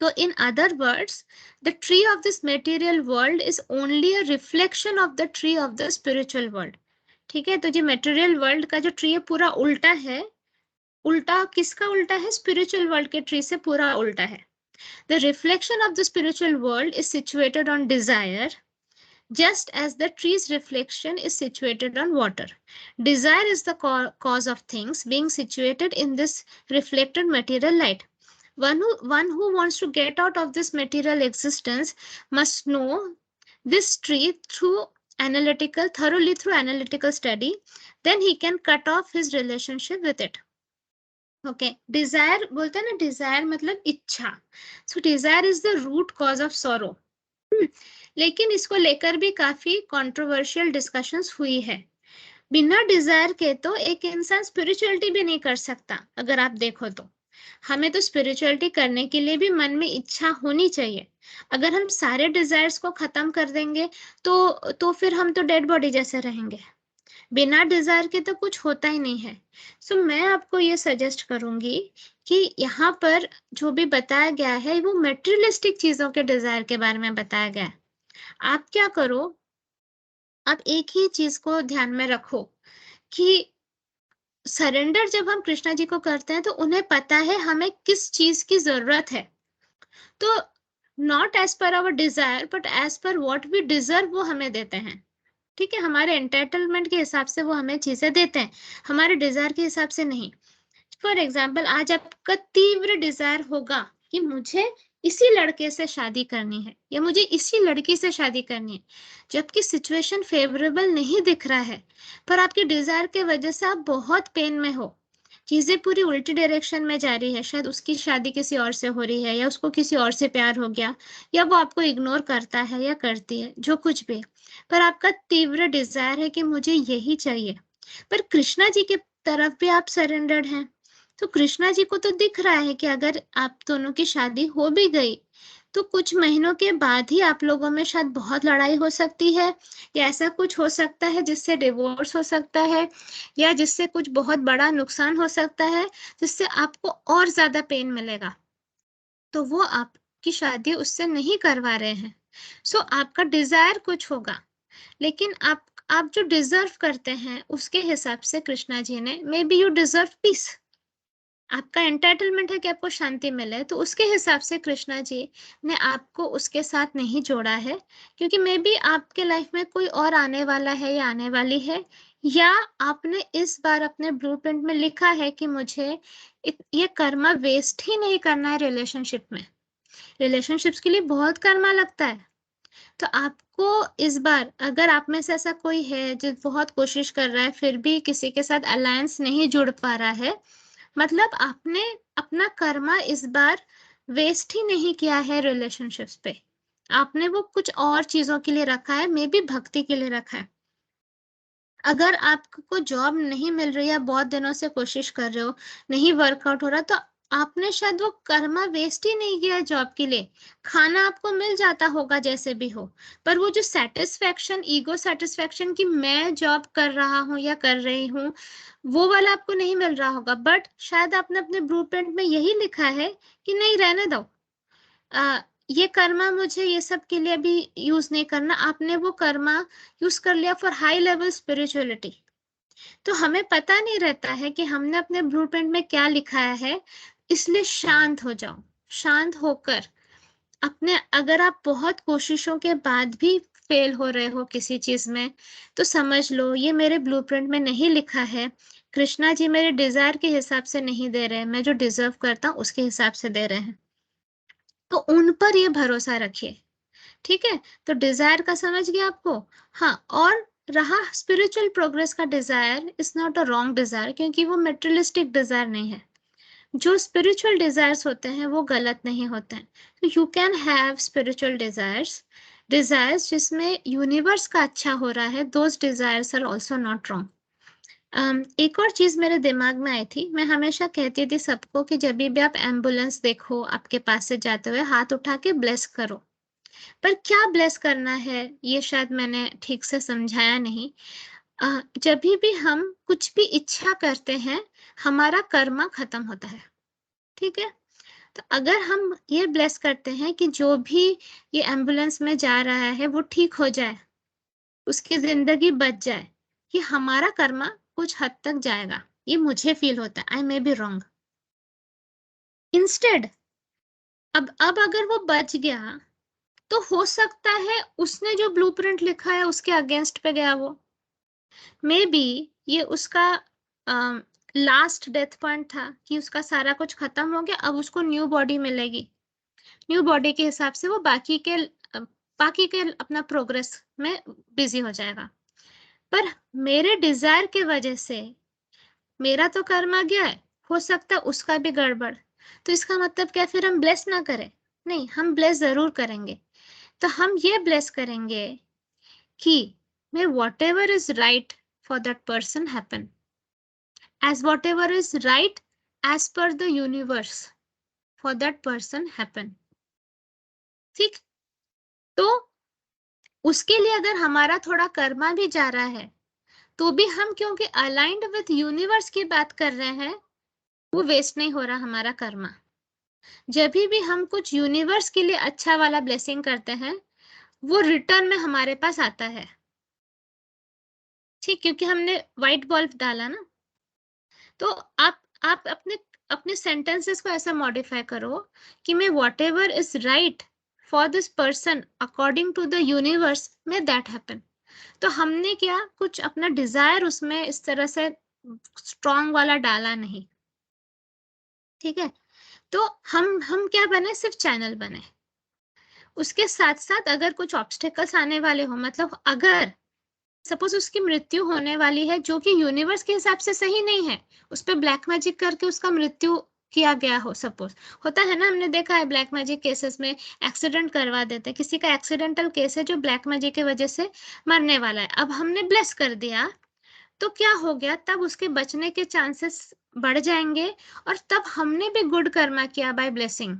तो in other words, the tree of this material world is only a reflection of the tree of the spiritual world. ठीक है, तो जो मेटेरियल वर्ल्ड का जो ट्री है पूरा उल्टा है। उल्टा किसका उल्टा है? स्पिरिचुअल वर्ल्ड के ट्री से पूरा उल्टा है। The reflection of the spiritual world is situated on desire, just as the tree's reflection is situated on water. Desire is the cause of things being situated in this reflected material light. One who wants to get out of this material existence must know this tree thoroughly through analytical study. Then he can cut off his relationship with it. Okay, desire बोलते हैं ना, desire मतलब इच्छा। So desire is the root cause of sorrow. लेकिन इसको लेकर भी काफी कंट्रोवर्शियल डिस्कशंस हुई है। बिना डिजायर के तो एक इंसान स्पिरिचुअलिटी भी नहीं कर सकता। अगर आप देखो तो हमें तो स्पिरिचुअलिटी करने के लिए भी मन में इच्छा होनी चाहिए। अगर हम सारे डिजायर्स को खत्म कर देंगे तो फिर हम तो डेड बॉडी जैसे रहेंगे। बिना डिजायर के तो कुछ होता ही नहीं है। सो मैं आपको ये सजेस्ट करूंगी कि यहाँ पर जो भी बताया गया है वो मेटेरियलिस्टिक चीजों के डिजायर के बारे में बताया गया है। आप क्या करो, आप एक ही चीज को ध्यान में रखो कि सरेंडर जब हम कृष्णा जी को करते हैं तो उन्हें पता है हमें किस चीज की जरूरत है। तो not as per our desire but as per what we deserve वो हमें देते हैं। ठीक है, हमारे एंटाइटलमेंट के हिसाब से वो हमें चीजें देते हैं, हमारे डिजायर के हिसाब से नहीं। फॉर एग्जाम्पल, आज आपका तीव्र डिजायर होगा कि मुझे इसी लड़के से शादी करनी है या मुझे इसी लड़की से शादी करनी है, जबकि सिचुएशन फेवरेबल नहीं दिख रहा है, पर आपके डिजायर के वजह से आप बहुत पेन में हो, चीजें पूरी उल्टी डायरेक्शन में जा रही है। शायद उसकी शादी किसी और से हो रही है या उसको किसी और से प्यार हो गया या वो आपको इग्नोर करता है या करती है, जो कुछ भी, पर आपका तीव्र डिजायर है कि मुझे यही चाहिए। पर कृष्णा जी की तरफ भी आप सरेंडर्ड हैं, तो कृष्णा जी को तो दिख रहा है कि अगर आप दोनों की शादी हो भी गई तो कुछ महीनों के बाद ही आप लोगों में शायद बहुत लड़ाई हो सकती है, या ऐसा कुछ हो सकता है जिससे डिवोर्स हो सकता है, या जिससे कुछ बहुत बड़ा नुकसान हो सकता है जिससे आपको और ज्यादा पेन मिलेगा। तो वो आपकी शादी उससे नहीं करवा रहे हैं। सो आपका डिजायर कुछ होगा, लेकिन आप जो डिजर्व करते हैं उसके हिसाब से कृष्णा जी ने, may be you deserve peace, आपका एंटाइटलमेंट है कि आपको शांति मिले, तो उसके हिसाब से कृष्णा जी ने आपको उसके साथ नहीं जोड़ा है, क्योंकि मे बी आपके लाइफ में कोई और आने वाला है या आने वाली है, या आपने इस बार अपने ब्लूप्रिंट में लिखा है कि मुझे ये कर्मा वेस्ट ही नहीं करना है रिलेशनशिप में। रिलेशनशिप्स के लिए बहुत कर्मा लगता है। तो आपको इस बार, अगर आप में से ऐसा कोई है जो बहुत कोशिश कर रहा है फिर भी किसी के साथ अलायंस नहीं जुड़ पा रहा है, मतलब आपने अपना कर्मा इस बार वेस्ट ही नहीं किया है रिलेशनशिप्स पे। आपने वो कुछ और चीजों के लिए रखा है, मे बी भक्ति के लिए रखा है। अगर आपको जॉब नहीं मिल रही है, बहुत दिनों से कोशिश कर रहे हो, नहीं वर्कआउट हो रहा, तो आपने शायद वो कर्मा वेस्ट ही नहीं किया जॉब के लिए। खाना आपको मिल जाता होगा जैसे भी हो, पर वो जो सेटिस्फेक्शन, ईगो सेटिस्फेक्शन कि मैं जॉब कर रहा हूँ या कर रही हूँ, वो वाला आपको नहीं मिल रहा होगा। बट शायद आपने अपने ब्लूप्रिंट में यही लिखा है कि नहीं, रहने दो, ये कर्मा मुझे ये सब के लिए भी यूज नहीं करना। आपने वो कर्मा यूज कर लिया फॉर हाई लेवल स्पिरिचुअलिटी। तो हमें पता नहीं रहता है कि हमने अपने ब्लूप्रिंट में क्या लिखाया है, इसलिए शांत हो जाओ। शांत होकर अपने, अगर आप बहुत कोशिशों के बाद भी फेल हो रहे हो किसी चीज में, तो समझ लो ये मेरे ब्लूप्रिंट में नहीं लिखा है। कृष्णा जी मेरे डिजायर के हिसाब से नहीं दे रहे हैं, मैं जो डिजर्व करता हूँ उसके हिसाब से दे रहे हैं। तो उन पर ये भरोसा रखिए, ठीक है। तो डिजायर का समझ गया आपको। हाँ, और रहा स्पिरिचुअल प्रोग्रेस का desire, is not a wrong desire, क्योंकि वो मेटेरियलिस्टिक डिजायर नहीं है। जो स्पिरिचुअल डिजायर्स होते हैं वो गलत नहीं होते हैं। तो you can have spiritual desires, desires जिसमें यूनिवर्स का अच्छा हो रहा है, those desires are also not wrong. एक और चीज मेरे दिमाग में आई थी, मैं हमेशा कहती थी सबको कि जब भी आप एम्बुलेंस देखो आपके पास से जाते हुए, हाथ उठा के ब्लेस करो। पर क्या ब्लेस करना है ये शायद मैंने ठीक से समझाया नहीं। जब भी हम कुछ भी इच्छा करते हैं, हमारा कर्मा खत्म होता है, ठीक है। तो अगर हम ये ब्लेस करते हैं कि जो भी ये एम्बुलेंस में जा रहा है वो ठीक हो जाए, उसकी जिंदगी बच जाए, ये हमारा कर्मा कुछ हद तक जाएगा, ये मुझे फील होता है। आई मे बी रॉन्ग। इंस्टेड, अब अगर वो बच गया, तो हो सकता है उसने जो ब्लूप्रिंट लिखा है उसके अगेंस्ट पे गया वो। मे बी ये उसका लास्ट डेथ पॉइंट था कि उसका सारा कुछ खत्म हो गया, अब उसको न्यू बॉडी मिलेगी। न्यू बॉडी के हिसाब से वो बाकी के अपना प्रोग्रेस में बिजी हो जाएगा। पर मेरे डिजायर के वजह से मेरा तो कर्मा गया है, हो सकता है उसका भी गड़बड़। तो इसका मतलब क्या, फिर हम ब्लेस ना करें? नहीं, हम ब्लेस जरूर करेंगे। तो हम ये ब्लेस करेंगे कि may whatever is right for that person happen, as whatever is right as per the universe for that person happen। ठीक। तो उसके लिए अगर हमारा थोड़ा कर्मा भी जा रहा है, तो भी हम क्योंकि अलाइंड विथ यूनिवर्स की बात कर रहे हैं, वो वेस्ट नहीं हो रहा हमारा कर्मा। जब भी हम कुछ यूनिवर्स के लिए अच्छा वाला ब्लेसिंग करते हैं, वो रिटर्न में हमारे पास आता है, ठीक, क्योंकि हमने व्हाइट बल्ब डाला ना। तो आप अपने अपने सेंटेंसेस को ऐसा मॉडिफाई करो कि मैं whatever is right for this person according to the universe में दैट हैपन। तो हमने क्या कुछ अपना डिजायर उसमें इस तरह से स्ट्रॉन्ग वाला डाला नहीं, ठीक है। तो हम क्या बने, सिर्फ चैनल बने। उसके साथ साथ अगर कुछ ऑब्स्टेकल्स आने वाले हो, मतलब अगर सपोज उसकी मृत्यु होने वाली है जो कि यूनिवर्स के हिसाब से सही नहीं है, उस पर ब्लैक मैजिक करके उसका मृत्यु किया गया हो, सपोज होता है ना, हमने देखा है ब्लैक मैजिक केसेस में एक्सीडेंट करवा देते हैं, किसी का एक्सीडेंटल केस है जो ब्लैक मैजिक की वजह से मरने वाला है, अब हमने ब्लेस कर दिया, तो क्या हो गया, तब उसके बचने के चांसेस बढ़ जाएंगे, और तब हमने भी गुड कर्मा किया बाय ब्लेसिंग,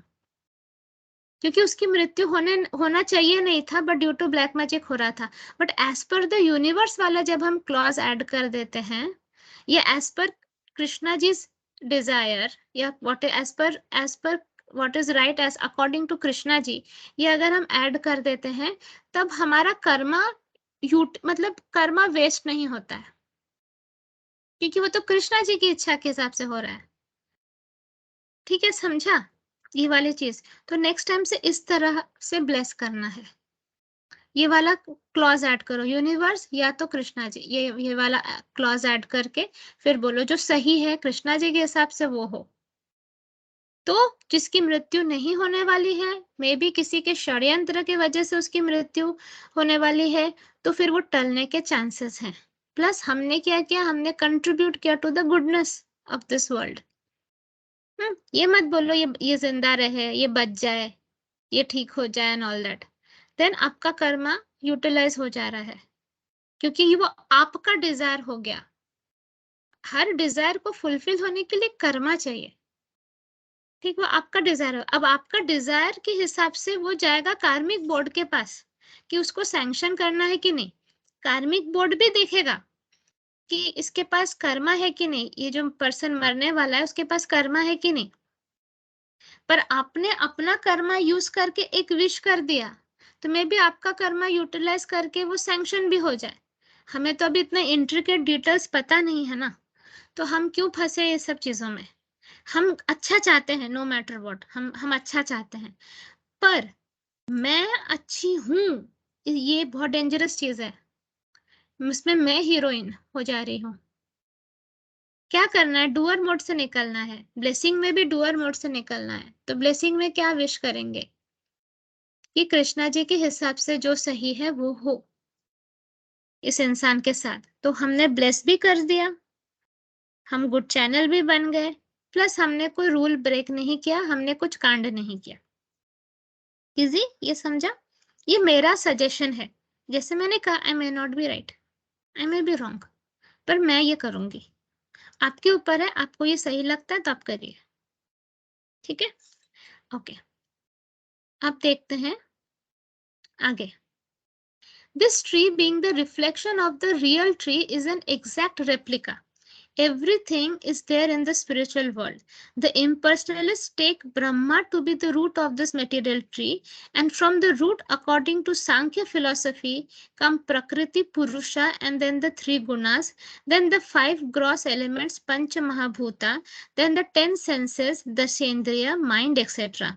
क्योंकि उसकी मृत्यु होना चाहिए नहीं था, but due to black magic हो रहा था। But as per the universe वाला जब हम क्लॉज ऐड कर देते हैं, या as per Krishna ji desire, या as per what is right as according to Krishna ji, ये अगर हम ऐड कर देते हैं, तब हमारा कर्मा मतलब कर्मा वेस्ट नहीं होता है, क्योंकि वो तो कृष्णा जी की इच्छा के हिसाब से हो रहा है। ठीक है, समझा ये वाली चीज? तो नेक्स्ट टाइम से इस तरह से ब्लेस करना है। ये वाला क्लॉज ऐड करो, यूनिवर्स या तो कृष्णा जी, ये वाला क्लॉज ऐड करके फिर बोलो जो सही है कृष्णा जी के हिसाब से वो हो। तो जिसकी मृत्यु नहीं होने वाली है, मे बी किसी के षड्यंत्र की वजह से उसकी मृत्यु होने वाली है, तो फिर वो टलने के चांसेस हैं। प्लस हमने क्या किया, हमने कंट्रीब्यूट किया to the goodness of this world. ये मत बोलो ये जिंदा रहे, ये बच जाए, ये ठीक हो जाए एंड ऑल दैट। देन आपका कर्मा यूटिलाइज हो जा रहा है, क्योंकि ये वो आपका डिजायर हो गया। हर डिजायर को फुलफिल होने के लिए कर्मा चाहिए। ठीक, वो आपका डिजायर है। अब आपका डिजायर के हिसाब से वो जाएगा कार्मिक बोर्ड के पास कि उसको सैंक्शन करना है कि नहीं। कार्मिक बोर्ड भी देखेगा कि इसके पास कर्मा है कि नहीं, ये जो पर्सन मरने वाला है उसके पास कर्मा है कि नहीं। पर आपने अपना कर्मा यूज करके एक विश कर दिया, तो मे बी आपका कर्मा यूटिलाइज करके वो सैंक्शन भी हो जाए। हमें तो अभी इतने इंट्रिकेट डिटेल्स पता नहीं है ना, तो हम क्यों फंसे ये सब चीजों में। हम अच्छा चाहते हैं, नो मैटर व्हाट, हम अच्छा चाहते हैं, पर मैं अच्छी हूं, ये बहुत डेंजरस चीज है। उसमें मैं हीरोइन हो जा रही हूँ। क्या करना है, डुअर मोड से निकलना है। ब्लेसिंग में भी डुअर मोड से निकलना है। तो ब्लेसिंग में क्या विश करेंगे कि कृष्णा जी के हिसाब से जो सही है वो हो इस इंसान के साथ। तो हमने ब्लेस भी कर दिया, हम गुड चैनल भी बन गए, प्लस हमने कोई रूल ब्रेक नहीं किया, हमने कुछ कांड नहीं किया। इजी, ये समझा? ये मेरा सजेशन है। जैसे मैंने कहा, I may not be right, I may be wrong, पर मैं ये करूंगी। आपके ऊपर है, आपको ये सही लगता है तो आप करिए। ठीक है, ओके। अब देखते हैं आगे। This tree being the reflection of the real tree is an exact replica. Everything is there in the spiritual world. The impersonalists take Brahma to be the root of this material tree, and from the root, according to Sankhya philosophy, come Prakriti, Purusha, and then the three gunas, then the five gross elements, Pancha Mahabhuta, then the 10 senses, the Shendriya, mind, etc.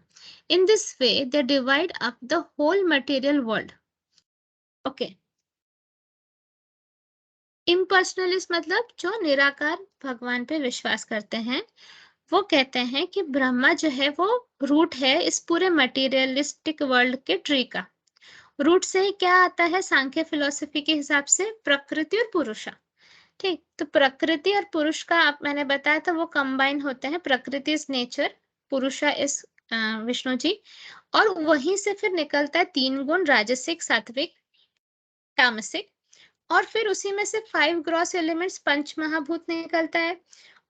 In this way, they divide up the whole material world. Okay. इम्पर्सनलिस्ट मतलब जो निराकार भगवान पे विश्वास करते हैं, वो कहते हैं कि ब्रह्मा जो है वो रूट है इस पूरे मटेरियलिस्टिक वर्ल्ड के ट्री का। रूट से ही क्या आता है सांख्य फिलोसफी के हिसाब से, प्रकृति और पुरुषा। ठीक, तो प्रकृति और पुरुष का आप मैंने बताया था वो कंबाइन होते हैं। प्रकृति इज नेचर, पुरुषा इज विष्णु जी, और वहीं से फिर निकलता है 3 गुण, राजसिक, सात्विक, तामसिक, और फिर उसी में से 5 ग्रॉस एलिमेंट्स पंच महाभूत निकलता है,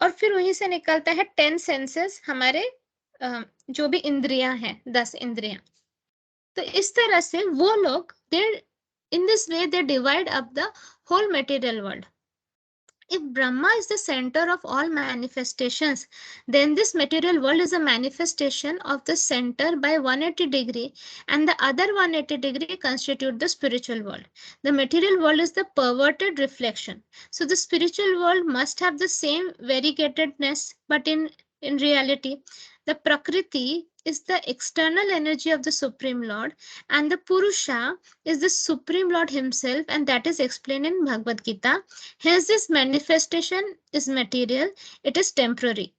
और फिर वहीं से निकलता है 10 सेंसेस, हमारे जो भी इंद्रियां हैं, 10 इंद्रियां। तो इस तरह से वो लोग they in this way they divide up the whole material world. If Brahma is the center of all manifestations, then this material world is a manifestation of the center by 180 degree, and the other 180 degree constitute the spiritual world. The material world is the perverted reflection. So the spiritual world must have the same variegatedness, but in reality, the Prakriti is the external energy of the Supreme Lord, and the Purusha is the Supreme Lord himself, and that is explained in Bhagavad Gita. Hence, this manifestation is material, it is temporary.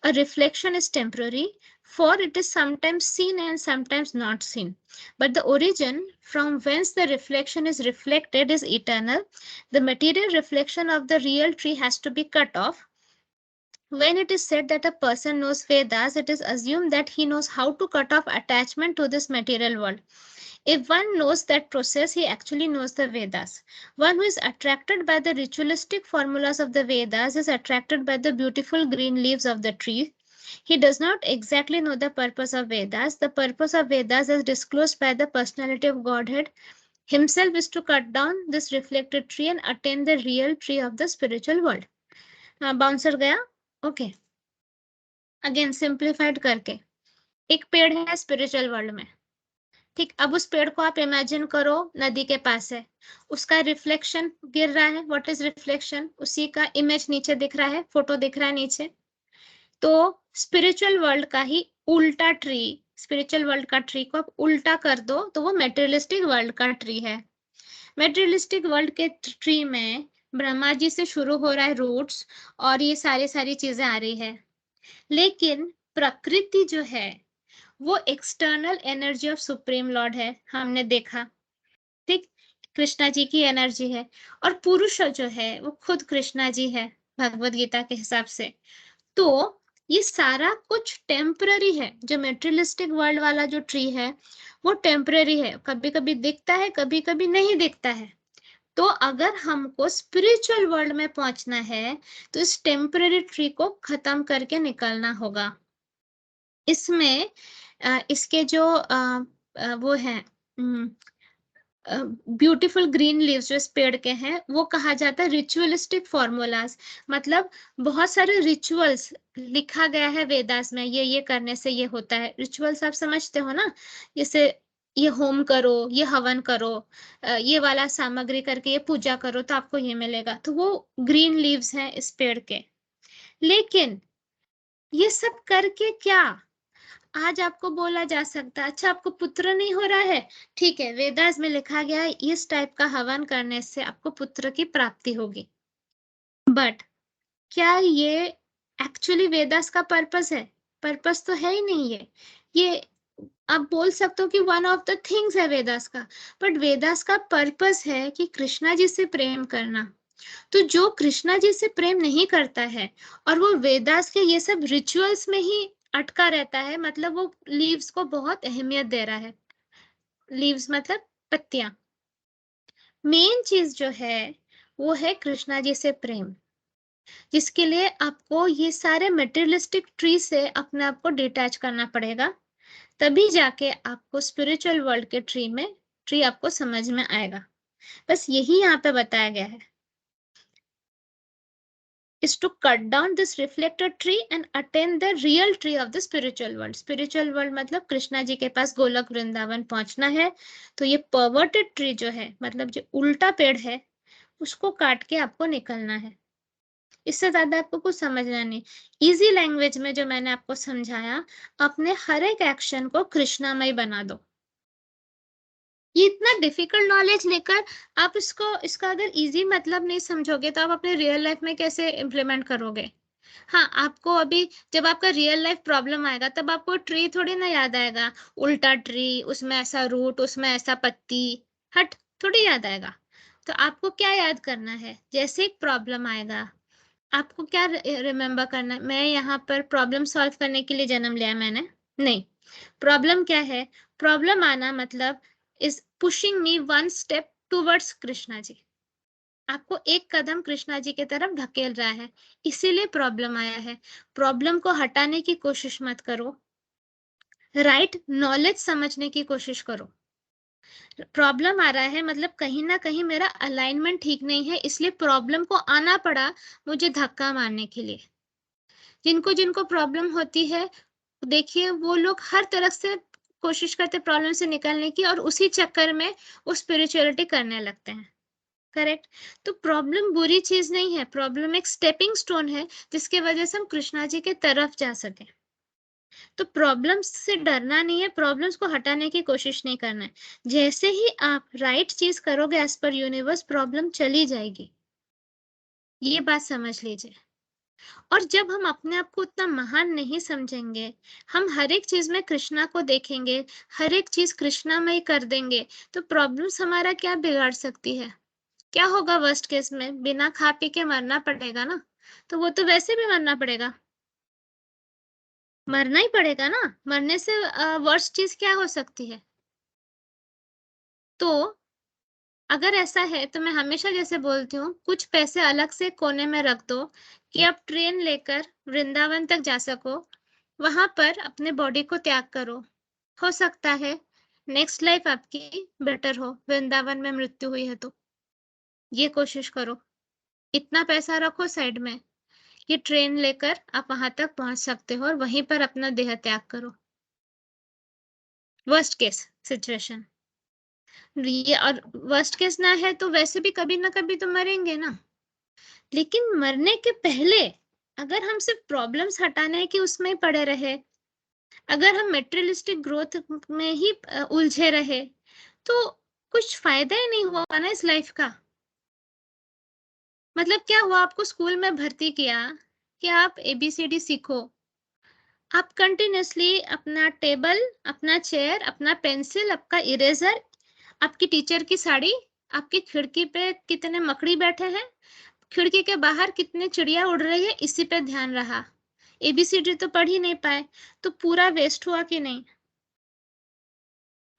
A reflection is temporary, for it is sometimes seen and sometimes not seen. But the origin from whence the reflection is reflected is eternal. The material reflection of the real tree has to be cut off. When it is said that a person knows Vedas, it is assumed that he knows how to cut off attachment to this material world. If one knows that process, he actually knows the Vedas. One who is attracted by the ritualistic formulas of the Vedas is attracted by the beautiful green leaves of the tree. He does not exactly know the purpose of Vedas. The purpose of Vedas as disclosed by the personality of Godhead himself is to cut down this reflected tree and attain the real tree of the spiritual world. Bouncer गया, okay. Again simplified करके, एक पेड़ है spiritual world में, ठीक। अब उस पेड़ को आप इमेजिन करो नदी के पास है, उसका रिफ्लेक्शन गिर रहा है। What is reflection? उसी का इमेज नीचे दिख रहा है, फोटो दिख रहा है नीचे। तो स्पिरिचुअल वर्ल्ड का ही उल्टा ट्री, स्पिरिचुअल वर्ल्ड का ट्री को आप उल्टा कर दो तो वो मेटेरियलिस्टिक वर्ल्ड का ट्री है। मेटेरियलिस्टिक वर्ल्ड के ट्री में ब्रह्मा जी से शुरू हो रहा है रूट्स, और ये सारी चीजें आ रही है। लेकिन प्रकृति जो है वो external energy of supreme Lord है, हमने देखा, ठीक, कृष्णा जी की एनर्जी है। और पुरुष जो है वो खुद कृष्णा जी है भगवत गीता के हिसाब से। तो ये सारा कुछ टेम्पररी है। जो मेटेरियलिस्टिक वर्ल्ड वाला जो ट्री है वो टेम्पररी है, कभी कभी दिखता है, कभी कभी नहीं दिखता है। तो अगर हमको स्पिरिचुअल वर्ल्ड में पहुंचना है तो इस टेम्पररी ट्री को खत्म करके निकलना होगा। इसमें इसके जो वो है ब्यूटीफुल ग्रीन लीव्स जो इस पेड़ के हैं वो कहा जाता है रिचुअलिस्टिक फॉर्मूलाज। मतलब बहुत सारे रिचुअल्स लिखा गया है वेदास में, ये करने से ये होता है। रिचुअल्स आप समझते हो ना, जैसे ये होम करो, ये हवन करो, ये वाला सामग्री करके ये पूजा करो तो आपको ये मिलेगा। तो वो ग्रीन लीव्स हैं इस पेड़ के। लेकिन ये सब करके क्या, आज आपको बोला जा सकता है अच्छा आपको पुत्र नहीं हो रहा है, ठीक है, वेदास में लिखा गया है इस टाइप का हवन करने से आपको पुत्र की प्राप्ति होगी। बट क्या ये एक्चुअली वेदास का पर्पस है? पर्पस तो है ही नहीं ये आप बोल सकते हो कि वन ऑफ द थिंग्स है वेदास का, बट वेदास का पर्पस है कि कृष्णा जी से प्रेम करना। तो जो कृष्णा जी से प्रेम नहीं करता है और वो वेदास के ये सब रिचुअल्स में ही अटका रहता है, मतलब वो लीव्स को बहुत अहमियत दे रहा है। लीव्स मतलब पत्तियां। मेन चीज जो है वो है कृष्णा जी से प्रेम, जिसके लिए आपको ये सारे मटेरियलिस्टिक ट्री से अपने आप को डिटैच करना पड़ेगा। तभी जाके आपको स्पिरिचुअल वर्ल्ड के ट्री आपको समझ में आएगा। बस यही यहाँ पे बताया गया है, is to cut down this reflected tree and attain the real tree of the spiritual world. Spiritual world मतलब कृष्णा जी के पास गोलक वृंदावन पहुंचना है। तो ये perverted tree जो है, मतलब जो उल्टा पेड़ है, उसको काट के आपको निकलना है। इससे ज्यादा आपको कुछ समझना नहीं। इजी लैंग्वेज में जो मैंने आपको समझाया, अपने हर एक एक्शन को कृष्णामय बना दो। ये इतना डिफिकल्ट नॉलेज लेकर आप इसका अगर इजी मतलब नहीं समझोगे तो आप अपने रियल लाइफ में कैसे इम्प्लीमेंट करोगे? हाँ, आपको अभी जब आपका रियल लाइफ प्रॉब्लम आएगा तब आपको ट्री थोड़ी ना याद आएगा, उल्टा ट्री, उसमें ऐसा रूट, उसमें ऐसा पत्ती, हट, थोड़ी याद आएगा। तो आपको क्या याद करना है? जैसे एक प्रॉब्लम आएगा आपको क्या रिमेम्बर करना है? मैं यहाँ पर प्रॉब्लम सॉल्व करने के लिए जन्म लिया मैंने? नहीं। प्रॉब्लम क्या है? प्रॉब्लम आना मतलब is pushing me one step towards Krishna ji. आपको एक कदम कृष्णा जी की तरफ ढकेल रहा है, इसीलिए प्रॉब्लम आया है। प्रॉब्लम को हटाने की कोशिश मत करो, राइट नॉलेज समझने की कोशिश करो। प्रॉब्लम आ रहा है मतलब कहीं ना कहीं मेरा अलाइनमेंट ठीक नहीं है, इसलिए प्रॉब्लम को आना पड़ा मुझे धक्का मारने के लिए। जिनको जिनको प्रॉब्लम होती है, देखिए वो लोग हर तरफ से कोशिश करते प्रॉब्लम से निकलने की, और उसी चक्कर में वो स्पिरिचुअलिटी करने लगते हैं। करेक्ट? तो प्रॉब्लम बुरी चीज नहीं है, प्रॉब्लम एक स्टेपिंग स्टोन है जिसके वजह से हम कृष्णा जी के तरफ जा सके। तो प्रॉब्लम्स से डरना नहीं है, प्रॉब्लम्स को हटाने की कोशिश नहीं करना है। जैसे ही आप राइट चीज करोगे एज पर यूनिवर्स, प्रॉब्लम चली जाएगी। ये बात समझ लीजिए। और जब हम अपने आप को उतना महान नहीं समझेंगे, हम हर एक चीज में कृष्णा को देखेंगे, हर एक चीज कृष्णामय कर देंगे, तो प्रॉब्लम्स हमारा क्या बिगाड़ सकती है? क्या होगा वर्स्ट केस में? बिना खा पी के मरना पड़ेगा ना, तो वो तो वैसे भी मरना पड़ेगा, मरना ही पड़ेगा ना। मरने से वर्स्ट चीज क्या हो सकती है? तो अगर ऐसा है तो मैं हमेशा जैसे बोलती हूँ, कुछ पैसे अलग से कोने में रख दो कि आप ट्रेन लेकर वृंदावन तक जा सको, वहां पर अपने बॉडी को त्याग करो। हो सकता है नेक्स्ट लाइफ आपकी बेटर हो, वृंदावन में मृत्यु हुई है तो। ये कोशिश करो, इतना पैसा रखो साइड में, ये ट्रेन लेकर आप वहां तक पहुंच सकते हो और वहीं पर अपना देह त्याग करो। वर्स्ट केस सिचुएशन ये, और वर्स्ट केस ना है तो वैसे भी कभी ना कभी तो मरेंगे ना। लेकिन मरने के पहले अगर हम सिर्फ प्रॉब्लम्स हटाने के उसमें ही पड़े रहे, अगर हम मेटेरियलिस्टिक ग्रोथ में ही उलझे रहे, तो कुछ फायदा ही नहीं हुआ ना इस लाइफ का। मतलब क्या हुआ, आपको स्कूल में भर्ती किया कि आप एबीसीडी सीखो, आप कंटिन्यूअसली अपना टेबल, अपना चेयर, अपना पेंसिल, आपका इरेजर, आपकी टीचर की साड़ी, आपकी खिड़की पे कितने मकड़ी बैठे हैं, खिड़की के बाहर कितने चिड़िया उड़ रही है, इसी पे ध्यान रहा। एबीसीडी तो पढ़ ही नहीं पाए, तो पूरा वेस्ट हुआ कि नहीं?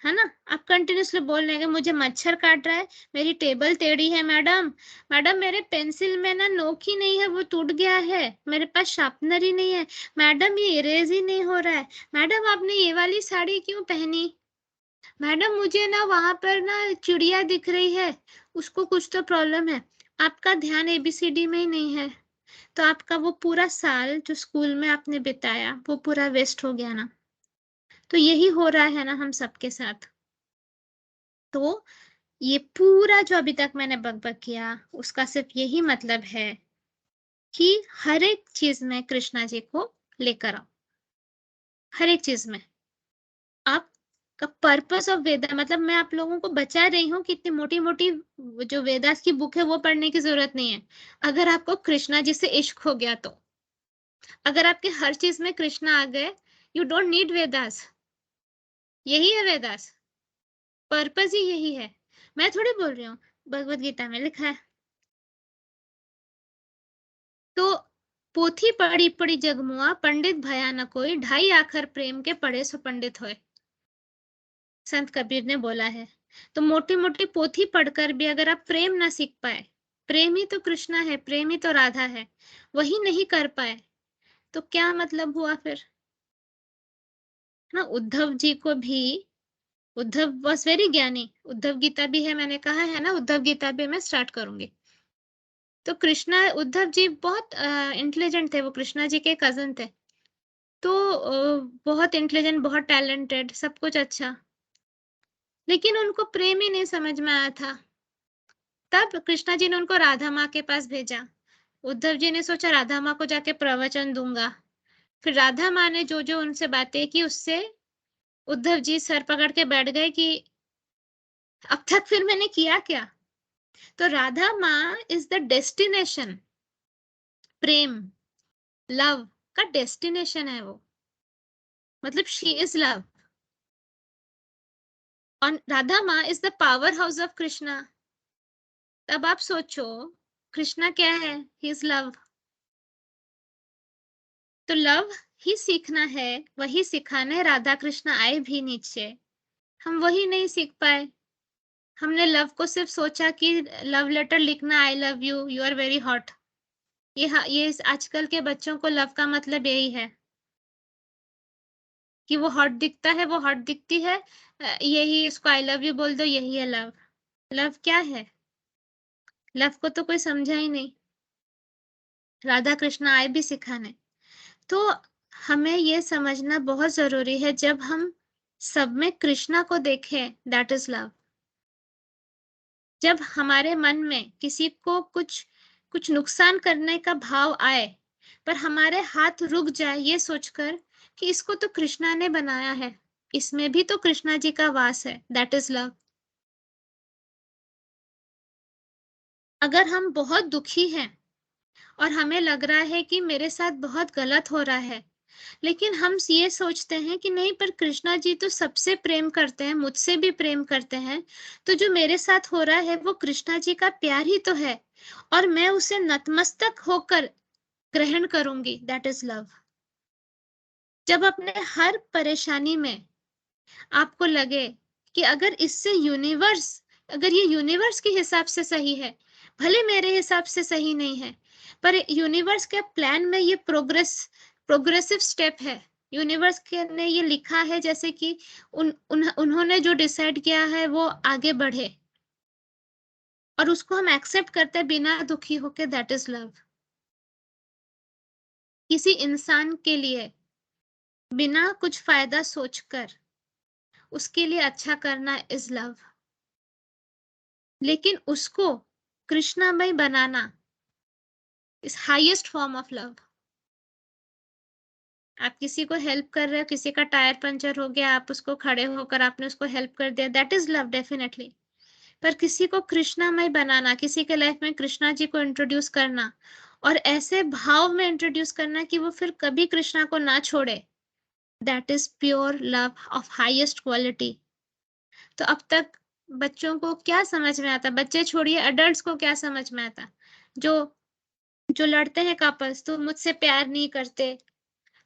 है ना? आप कंटिन्यूअसली बोल रहे हैं कि मुझे मच्छर काट रहा है, मेरी टेबल टेढ़ी है मैडम, मैडम मेरे पेंसिल में ना नोक ही नहीं है, वो टूट गया है, मेरे पास शार्पनर ही नहीं है, मैडम ये इरेज ही नहीं हो रहा है, मैडम आपने ये वाली साड़ी क्यों पहनी, मैडम मुझे ना वहां पर ना चिड़िया दिख रही है, उसको कुछ तो प्रॉब्लम है। आपका ध्यान एबीसीडी में ही नहीं है, तो आपका वो पूरा साल जो स्कूल में आपने बिताया वो पूरा वेस्ट हो गया ना। तो यही हो रहा है ना हम सबके साथ। तो ये पूरा जो अभी तक मैंने बक-बक किया, उसका सिर्फ यही मतलब है कि हर एक चीज़ में कृष्णा जी को लेकर आओ। हर एक चीज़ में। आपका पर्पस ऑफ वेदा, मतलब मैं आप लोगों को बचा रही हूँ कि इतनी मोटी-मोटी जो वेदास की बुक है वो पढ़ने की ज़रूरत नहीं है। अगर आपको कृष्णा जी से इश्क हो गया तो। अगर आपके हर चीज़ में कृष्णा आ गए, यू डोंट नीड वेदास। यही है वेदास। पर्पस ही यही है। मैं थोड़ी बोल रही हूँ, भगवद गीता में लिखा है। तो पोथी पढ़ी पढ़ी जगमुआ, पंडित भया न कोई, ढाई आखर प्रेम के पढ़े सो पंडित होए। संत कबीर ने बोला है। तो मोटी मोटी पोथी पढ़कर भी अगर आप प्रेम ना सीख पाए, प्रेम ही तो कृष्णा है, प्रेम ही तो राधा है, वही नहीं कर पाए, तो क्या मतलब हुआ फिर? ना उद्धव जी को भी, उद्धव वॉज वेरी ज्ञानी, उद्धव गीता भी है, मैंने कहा है ना, उद्धव गीता भी मैं स्टार्ट करूंगी। तो कृष्णा, उद्धव जी बहुत इंटेलिजेंट थे, वो कृष्णा जी के कजन थे। तो बहुत इंटेलिजेंट, बहुत टैलेंटेड, सब कुछ अच्छा, लेकिन उनको प्रेम ही नहीं समझ में आया था। तब कृष्णा जी ने उनको राधा माँ के पास भेजा। उद्धव जी ने सोचा राधा माँ को जाके प्रवचन दूंगा। फिर राधा माँ ने जो जो उनसे बातें की, उससे उद्धव जी सर पकड़ के बैठ गए कि अब तक फिर मैंने किया क्या? तो राधा माँ is the destination, Prem, love का डेस्टिनेशन है वो, मतलब शी इज लव। और राधा माँ is the power house of Krishna. तब आप सोचो, कृष्णा क्या है? He is love. तो लव ही सीखना है, वही सिखाने राधा कृष्ण आए भी नीचे। हम वही नहीं सीख पाए। हमने लव को सिर्फ सोचा कि लव लेटर लिखना, I love you, you are very hot. ये आजकल के बच्चों को लव का मतलब यही है कि वो हॉट दिखता है, वो हॉट दिखती है, यही इसको आई लव यू बोल दो, यही है लव। लव क्या है? लव को तो कोई समझा ही नहीं। राधा कृष्ण आए भी सिखाने। तो हमें ये समझना बहुत जरूरी है, जब हम सब में कृष्णा को देखें, दैट इज लव। जब हमारे मन में किसी को कुछ कुछ नुकसान करने का भाव आए, पर हमारे हाथ रुक जाए ये सोचकर कि इसको तो कृष्णा ने बनाया है, इसमें भी तो कृष्णा जी का वास है, दैट इज लव। अगर हम बहुत दुखी हैं और हमें लग रहा है कि मेरे साथ बहुत गलत हो रहा है, लेकिन हम ये सोचते हैं कि नहीं, पर कृष्णा जी तो सबसे प्रेम करते हैं, मुझसे भी प्रेम करते हैं, तो जो मेरे साथ हो रहा है वो कृष्णा जी का प्यार ही तो है, और मैं उसे नतमस्तक होकर ग्रहण करूंगी, दैट इज लव। जब अपने हर परेशानी में आपको लगे कि अगर इससे यूनिवर्स, अगर ये यूनिवर्स के हिसाब से सही है, भले मेरे हिसाब से सही नहीं है, पर यूनिवर्स के प्लान में ये प्रोग्रेसिव स्टेप है। यूनिवर्स के ने ये लिखा है जैसे कि उन्होंने जो डिसाइड किया है वो आगे बढ़े, और उसको हम एक्सेप्ट करते हैं बिना दुखी होके, दैट इज लव। किसी इंसान के लिए बिना कुछ फायदा सोचकर उसके लिए अच्छा करना इज लव। लेकिन उसको कृष्णामय बनाना is highest form of love. आप किसी को हेल्प कर रहे हो, किसी का टायर पंचर हो गया, आप उसको खड़े होकर आपने उसको हेल्प कर दिया, दैट इज लव डेफिनेटली। पर किसी को कृष्णामय बनाना, किसी के लाइफ में कृष्णा जी को इंट्रोड्यूस करना और ऐसे भाव में इंट्रोड्यूस करना कि वो फिर कभी कृष्णा को ना छोड़े, that is pure love of highest quality. तो अब तक बच्चों को क्या समझ में आता, बच्चे छोड़िए अडल्ट्स को क्या समझ में आता, जो जो लड़ते हैं कपल्स, तुम मुझसे प्यार नहीं करते,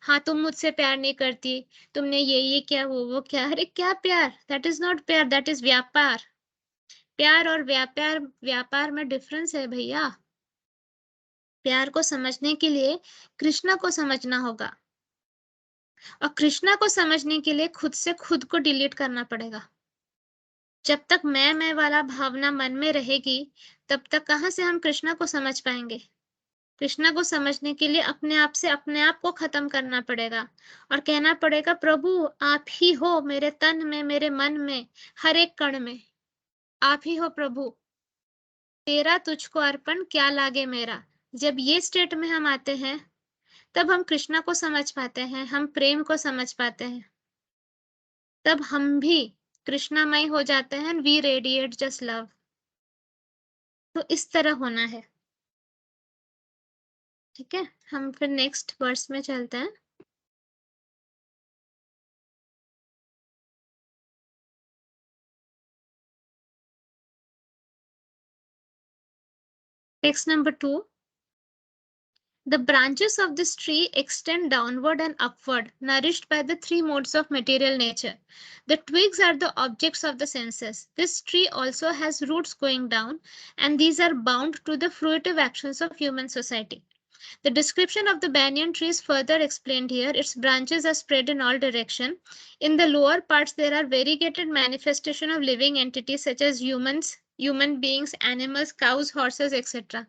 हाँ तुम मुझसे प्यार नहीं करती, तुमने ये क्या, वो क्या, अरे क्या प्यार, दैट इज नॉट प्यार, दैट इज व्यापार। प्यार और व्यापार, व्यापार में डिफरेंस है भैया। प्यार को समझने के लिए कृष्णा को समझना होगा, और कृष्णा को समझने के लिए खुद से खुद को डिलीट करना पड़ेगा। जब तक मैं वाला भावना मन में रहेगी, तब तक कहाँ से हम कृष्णा को समझ पाएंगे। कृष्णा को समझने के लिए अपने आप से अपने आप को खत्म करना पड़ेगा और कहना पड़ेगा, प्रभु आप ही हो मेरे तन में, मेरे मन में, हर एक कण में आप ही हो प्रभु, तेरा तुझको अर्पण क्या लागे मेरा। जब ये स्टेट में हम आते हैं, तब हम कृष्णा को समझ पाते हैं, हम प्रेम को समझ पाते हैं, तब हम भी कृष्णामय हो जाते हैं, वी रेडिएट जस्ट लव। तो इस तरह होना है। ठीक है, हम फिर नेक्स्ट वर्स में चलते हैं। Text number 2। The branches of this tree extend downward and upward, nourished by the three modes of material nature. The twigs are the objects of the senses. This tree also has roots going down, and these are bound to the fruitive actions of human society. The description of the banyan tree is further explained here. Its branches are spread in all directions. In the lower parts, there are variegated manifestations of living entities such as humans, human beings, animals, cows, horses, etc.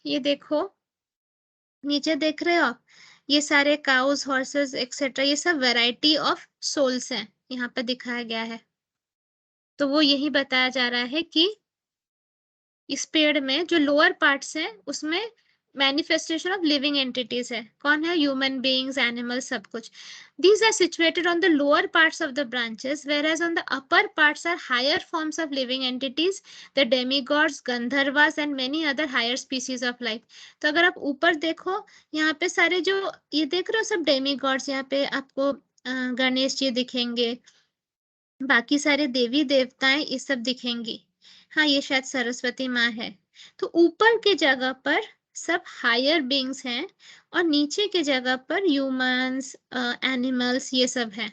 ये देखो, नीचे देख रहे हो आप, ये सारे cows, horses etcetera, ये सब वैरायटी ऑफ सोल्स हैं, यहाँ पे दिखाया गया है। तो वो यही बताया जा रहा है कि इस पेड़ में जो लोअर पार्ट्स हैं उसमें मैनिफेस्टेशन ऑफ लिविंग एंटिटीज है। कौन है? ह्यूमन बीइंग्स, एनिमल्स, सब कुछ। These are situated on the lower parts of the branches, whereas on the upper parts are higher forms of living entities, the demigods, गंधर्वास and many other higher species of life. तो अगर आप ऊपर देखो, यहाँ पे सारे जो ये देख रहे हो सब डेमीगॉड्स, यहाँ पे आपको गणेश जी दिखेंगे, बाकी सारे देवी देवताएं ये सब दिखेंगी। हाँ, ये शायद सरस्वती माँ है। तो ऊपर के जगह पर सब हायर बीइंग्स हैं और नीचे के जगह पर ह्यूमंस, एनिमल्स, ये सब हैं।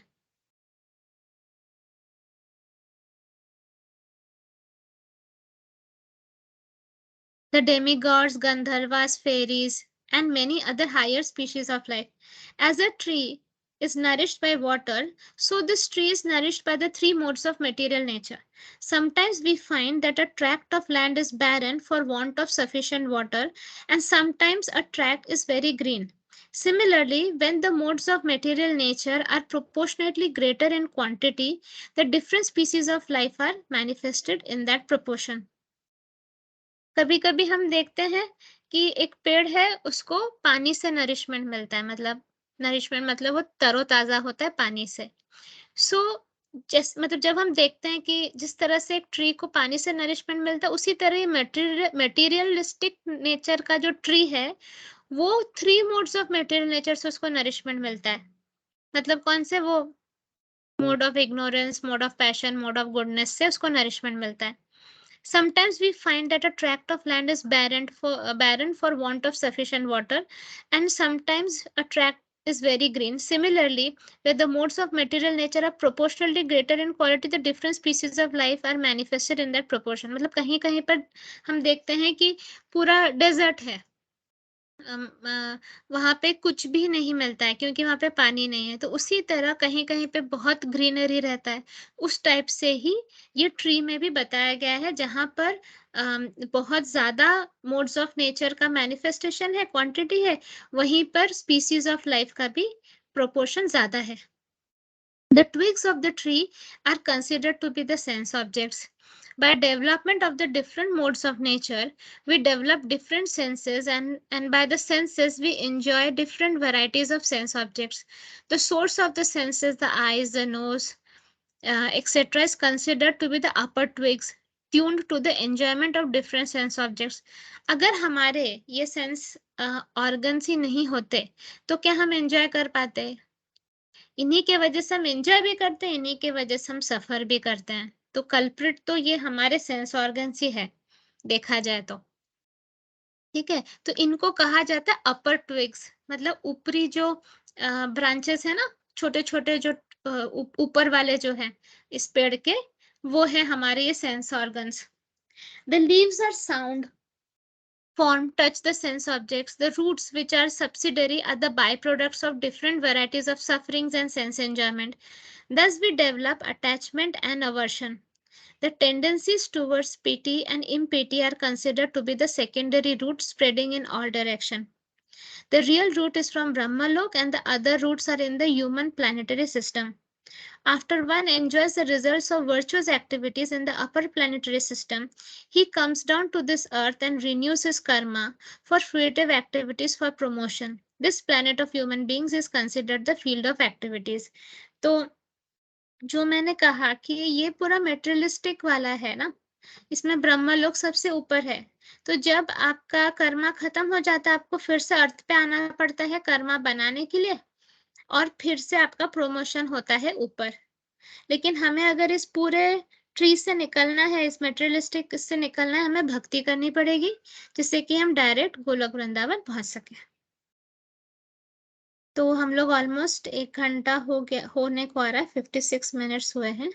The demigods, Gandharvas, fairies, and many other higher species of life. As a tree is nourished by water, so this tree is nourished by the three modes of material nature. Sometimes we find that a tract of land is barren for want of sufficient water, and sometimes a tract is very green. Similarly, when the modes of material nature are proportionately greater in quantity, the different species of life are manifested in that proportion. कभी कभी हम देखते हैं कि एक पेड़ है, उसको पानी से नरिशमेंट मिलता है, मतलब नरिशमेंट मतलब वो तरोताजा होता है पानी से। सो मतलब जब हम देखते हैं कि जिस तरह से एक ट्री को पानी से नरिशमेंट मिलता है, उसी तरह मटेरियलिस्टिक नेचर का जो ट्री है, वो three modes of material nature से उसको नरिशमेंट मिलता है। मतलब कौन से? वो mode of ignorance, mode of passion, mode of goodness से उसको नरिशमेंट मिलता है। Sometimes we find that a tract of land is barren for want of sufficient water, and sometimes a tract is very green. Similarly, where the modes of material nature are proportionally greater in quality, the different species of life are manifested in that proportion. मतलब कहीं कहीं पर हम देखते हैं कि पूरा desert है, वहां पे कुछ भी नहीं मिलता है क्योंकि वहां पे पानी नहीं है। तो उसी तरह कहीं कहीं पे बहुत ग्रीनरी रहता है। उस टाइप से ही ये ट्री में भी बताया गया है, जहां पर बहुत ज्यादा मोड्स ऑफ नेचर का मैनिफेस्टेशन है, क्वांटिटी है, वहीं पर स्पीसीज ऑफ लाइफ का भी प्रोपोर्शन ज्यादा है। The twigs of the tree are considered to be the sense objects. By development of the different modes of nature, we develop different senses, and by the senses, we enjoy different varieties of sense objects. The source of the senses, the eyes, the nose, etc., is considered to be the upper twigs tuned to the enjoyment of different sense objects. अगर हमारे ये sense organs ही नहीं होते तो क्या हम enjoy कर पाते? इन्हीं के वजह से हम एंजॉय भी करते हैं, इन्हीं के वजह से हम सफर भी करते हैं। तो कल्प्रिट तो ये हमारे सेंस ऑर्गन्स ही है, देखा जाए तो। ठीक है, तो इनको कहा जाता है अपर ट्विग्स, मतलब ऊपरी जो ब्रांचेस है ना, छोटे छोटे जो ऊपर वाले जो है इस पेड़ के, वो है हमारे ये sense organs. The leaves are sound form touch the sense objects. The roots, which are subsidiary, are the byproducts of different varieties of sufferings and sense enjoyment. Thus, we develop attachment and aversion. The tendencies towards pity and impity are considered to be the secondary roots spreading in all direction. The real root is from Brahmalok, and the other roots are in the human planetary system. After one enjoys the results of virtuous activities in the upper planetary system, he comes down to this earth and renews his karma for fruitive activities for promotion. This planet of human beings is considered the field of activities. तो जो मैंने कहा कि ये पूरा materialistic वाला है ना, इसमें ब्रह्मलोक सबसे ऊपर है। तो जब आपका कर्मा खत्म हो जाता है, आपको फिर से अर्थ पे आना पड़ता है कर्मा बनाने के लिए, और फिर से आपका प्रमोशन होता है ऊपर। लेकिन हमें अगर इस पूरे ट्री से निकलना है, इस मेटेरियलिस्टिक से निकलना है, हमें भक्ति करनी पड़ेगी, जिससे कि हम डायरेक्ट गोलोक वृंदावन पहुंच सके। तो हम लोग ऑलमोस्ट 1 घंटा हो गया, होने को आ रहा है, 56 मिनट्स हुए हैं।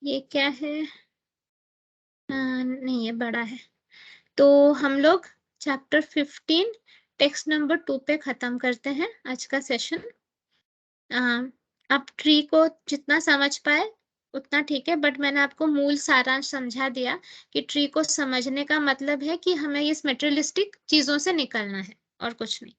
ये क्या है? नहीं, ये बड़ा है। तो हम लोग चैप्टर 15 टेक्स्ट नंबर 2 पे खत्म करते हैं आज का सेशन। आप ट्री को जितना समझ पाए उतना ठीक है, बट मैंने आपको मूल सारांश समझा दिया कि ट्री को समझने का मतलब है कि हमें इस मटेरियलिस्टिक चीजों से निकलना है और कुछ नहीं।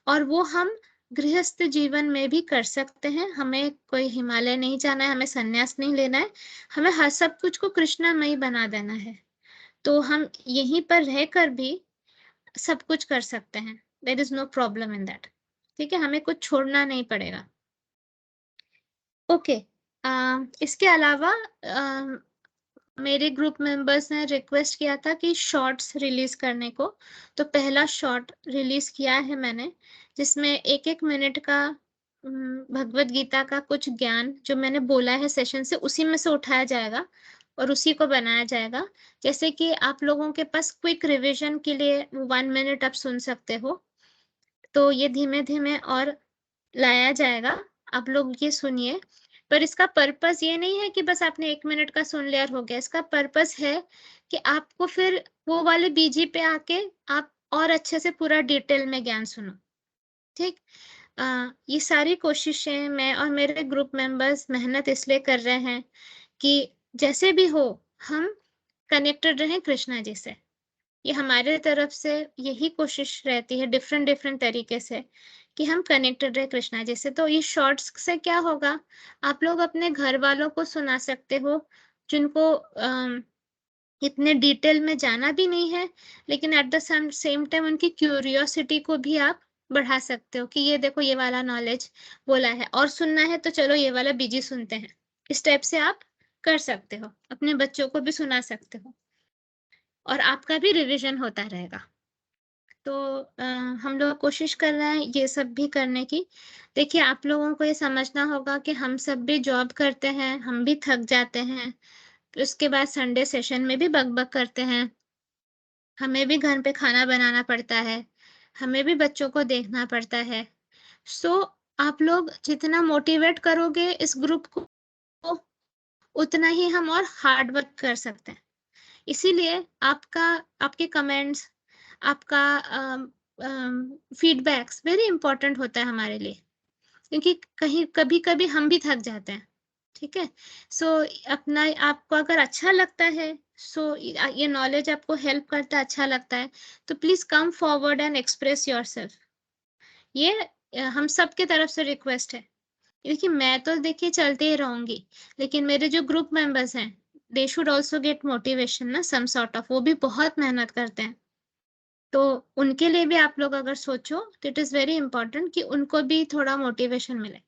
और वो हम गृहस्थ जीवन में भी कर सकते हैं। हमें कोई हिमालय नहीं जाना है, हमें संन्यास नहीं लेना है, हमें हर सब कुछ को कृष्णामयी बना देना है। तो हम यहीं पर रहकर भी सब कुछ कर सकते हैं। There is no problem in that. ठीक है, हमें कुछ छोड़ना नहीं पड़ेगा। ओके, इसके अलावा मेरे ग्रुप मेंबर्स ने रिक्वेस्ट किया था कि शॉर्ट्स रिलीज करने को, तो पहला शॉर्ट रिलीज किया है मैंने, जिसमें 1-1 मिनट का भगवत गीता का कुछ ज्ञान जो मैंने बोला है सेशन से, उसी में से उठाया जाएगा और उसी को बनाया जाएगा। जैसे कि आप लोगों के पास क्विक रिवीजन के लिए 1 मिनट आप सुन सकते हो, तो ये धीमे धीमे और लाया जाएगा। आप लोग ये सुनिए, पर इसका पर्पस ये नहीं है कि बस आपने 1 मिनट का सुन लिया और हो गया। इसका पर्पस है कि आपको फिर वो वाले बीजी पे आके आप और अच्छे से पूरा डिटेल में ज्ञान सुनो। ठीक? ये सारी कोशिशें मैं और मेरे ग्रुप मेंबर्स मेहनत इसलिए कर रहे हैं कि जैसे भी हो हम कनेक्टेड रहें कृष्णा जी से। ये हमारे तरफ से यही कोशिश रहती है डिफरेंट डिफरेंट तरीके से कि हम कनेक्टेड रहे कृष्णा जी से। तो ये शॉर्ट्स से क्या होगा, आप लोग अपने घर वालों को सुना सकते हो जिनको इतने डिटेल में जाना भी नहीं है, लेकिन एट द सेम टाइम उनकी क्यूरियोसिटी को भी आप बढ़ा सकते हो कि ये देखो ये वाला नॉलेज बोला है और सुनना है तो चलो ये वाला बीजी सुनते हैं। इस टाइप से आप कर सकते हो, अपने बच्चों को भी सुना सकते हो और आपका भी रिवीजन होता रहेगा। तो हम लोग कोशिश कर रहे हैं ये सब भी करने की। देखिए, आप लोगों को ये समझना होगा कि हम सब भी जॉब करते हैं, हम भी थक जाते हैं, फिर उसके बाद संडे सेशन में भी बक-बक करते हैं। हमें भी घर पे खाना बनाना पड़ता है, हमें भी बच्चों को देखना पड़ता है। सो आप लोग जितना मोटिवेट करोगे इस ग्रुप को, उतना ही हम और हार्ड वर्क कर सकते हैं। इसीलिए आपके कमेंट्स, आपका फीडबैक्स वेरी इंपॉर्टेंट होता है हमारे लिए, क्योंकि कहीं कभी-कभी हम भी थक जाते हैं। ठीक है? सो अपना आपको अगर अच्छा लगता है, सो ये नॉलेज आपको हेल्प करता है, अच्छा लगता है, तो please come forward and express yourself. ये हम सबके तरफ से रिक्वेस्ट है। देखिए, मैं तो देखिए चलते ही रहूँगी, लेकिन मेरे जो ग्रुप मेंबर्स हैं, they should also get motivation ना, सम सॉर्ट ऑफ, वो भी बहुत मेहनत करते हैं, तो उनके लिए भी आप लोग अगर सोचो तो इट इज वेरी इंपॉर्टेंट कि उनको भी थोड़ा मोटिवेशन मिले।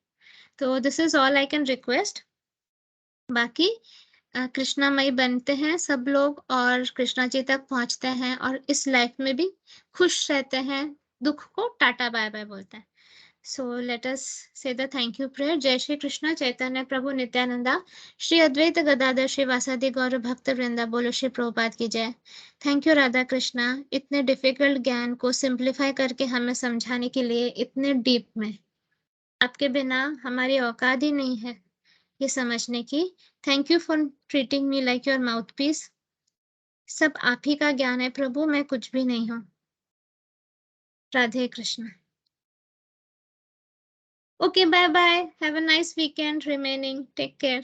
तो this is all I can request. बाकी कृष्णामयी बनते हैं सब लोग और कृष्णा जी तक पहुंचते हैं और इस लाइफ में भी खुश रहते हैं, दुख को टाटा बाय बाय बोलते हैं। So let us say the thank you prayer. जय श्री कृष्णा चैतन्य प्रभु नित्यानंदा श्री अद्वैत गदाधर श्री वासादि गौर भक्त वृंदा, बोलो श्री प्रभुपाद की जय। थैंक यू राधा कृष्णा, इतने डिफिकल्ट ज्ञान को सिंप्लीफाई करके हमें समझाने के लिए इतने डीप में। आपके बिना हमारी औकात ही नहीं है ये समझने की। Thank you for treating me like your mouthpiece. सब आप ही का ज्ञान है प्रभु, मैं कुछ भी नहीं हूँ। Radhe Krishna. Okay, bye bye. Have a nice weekend remaining. Take care.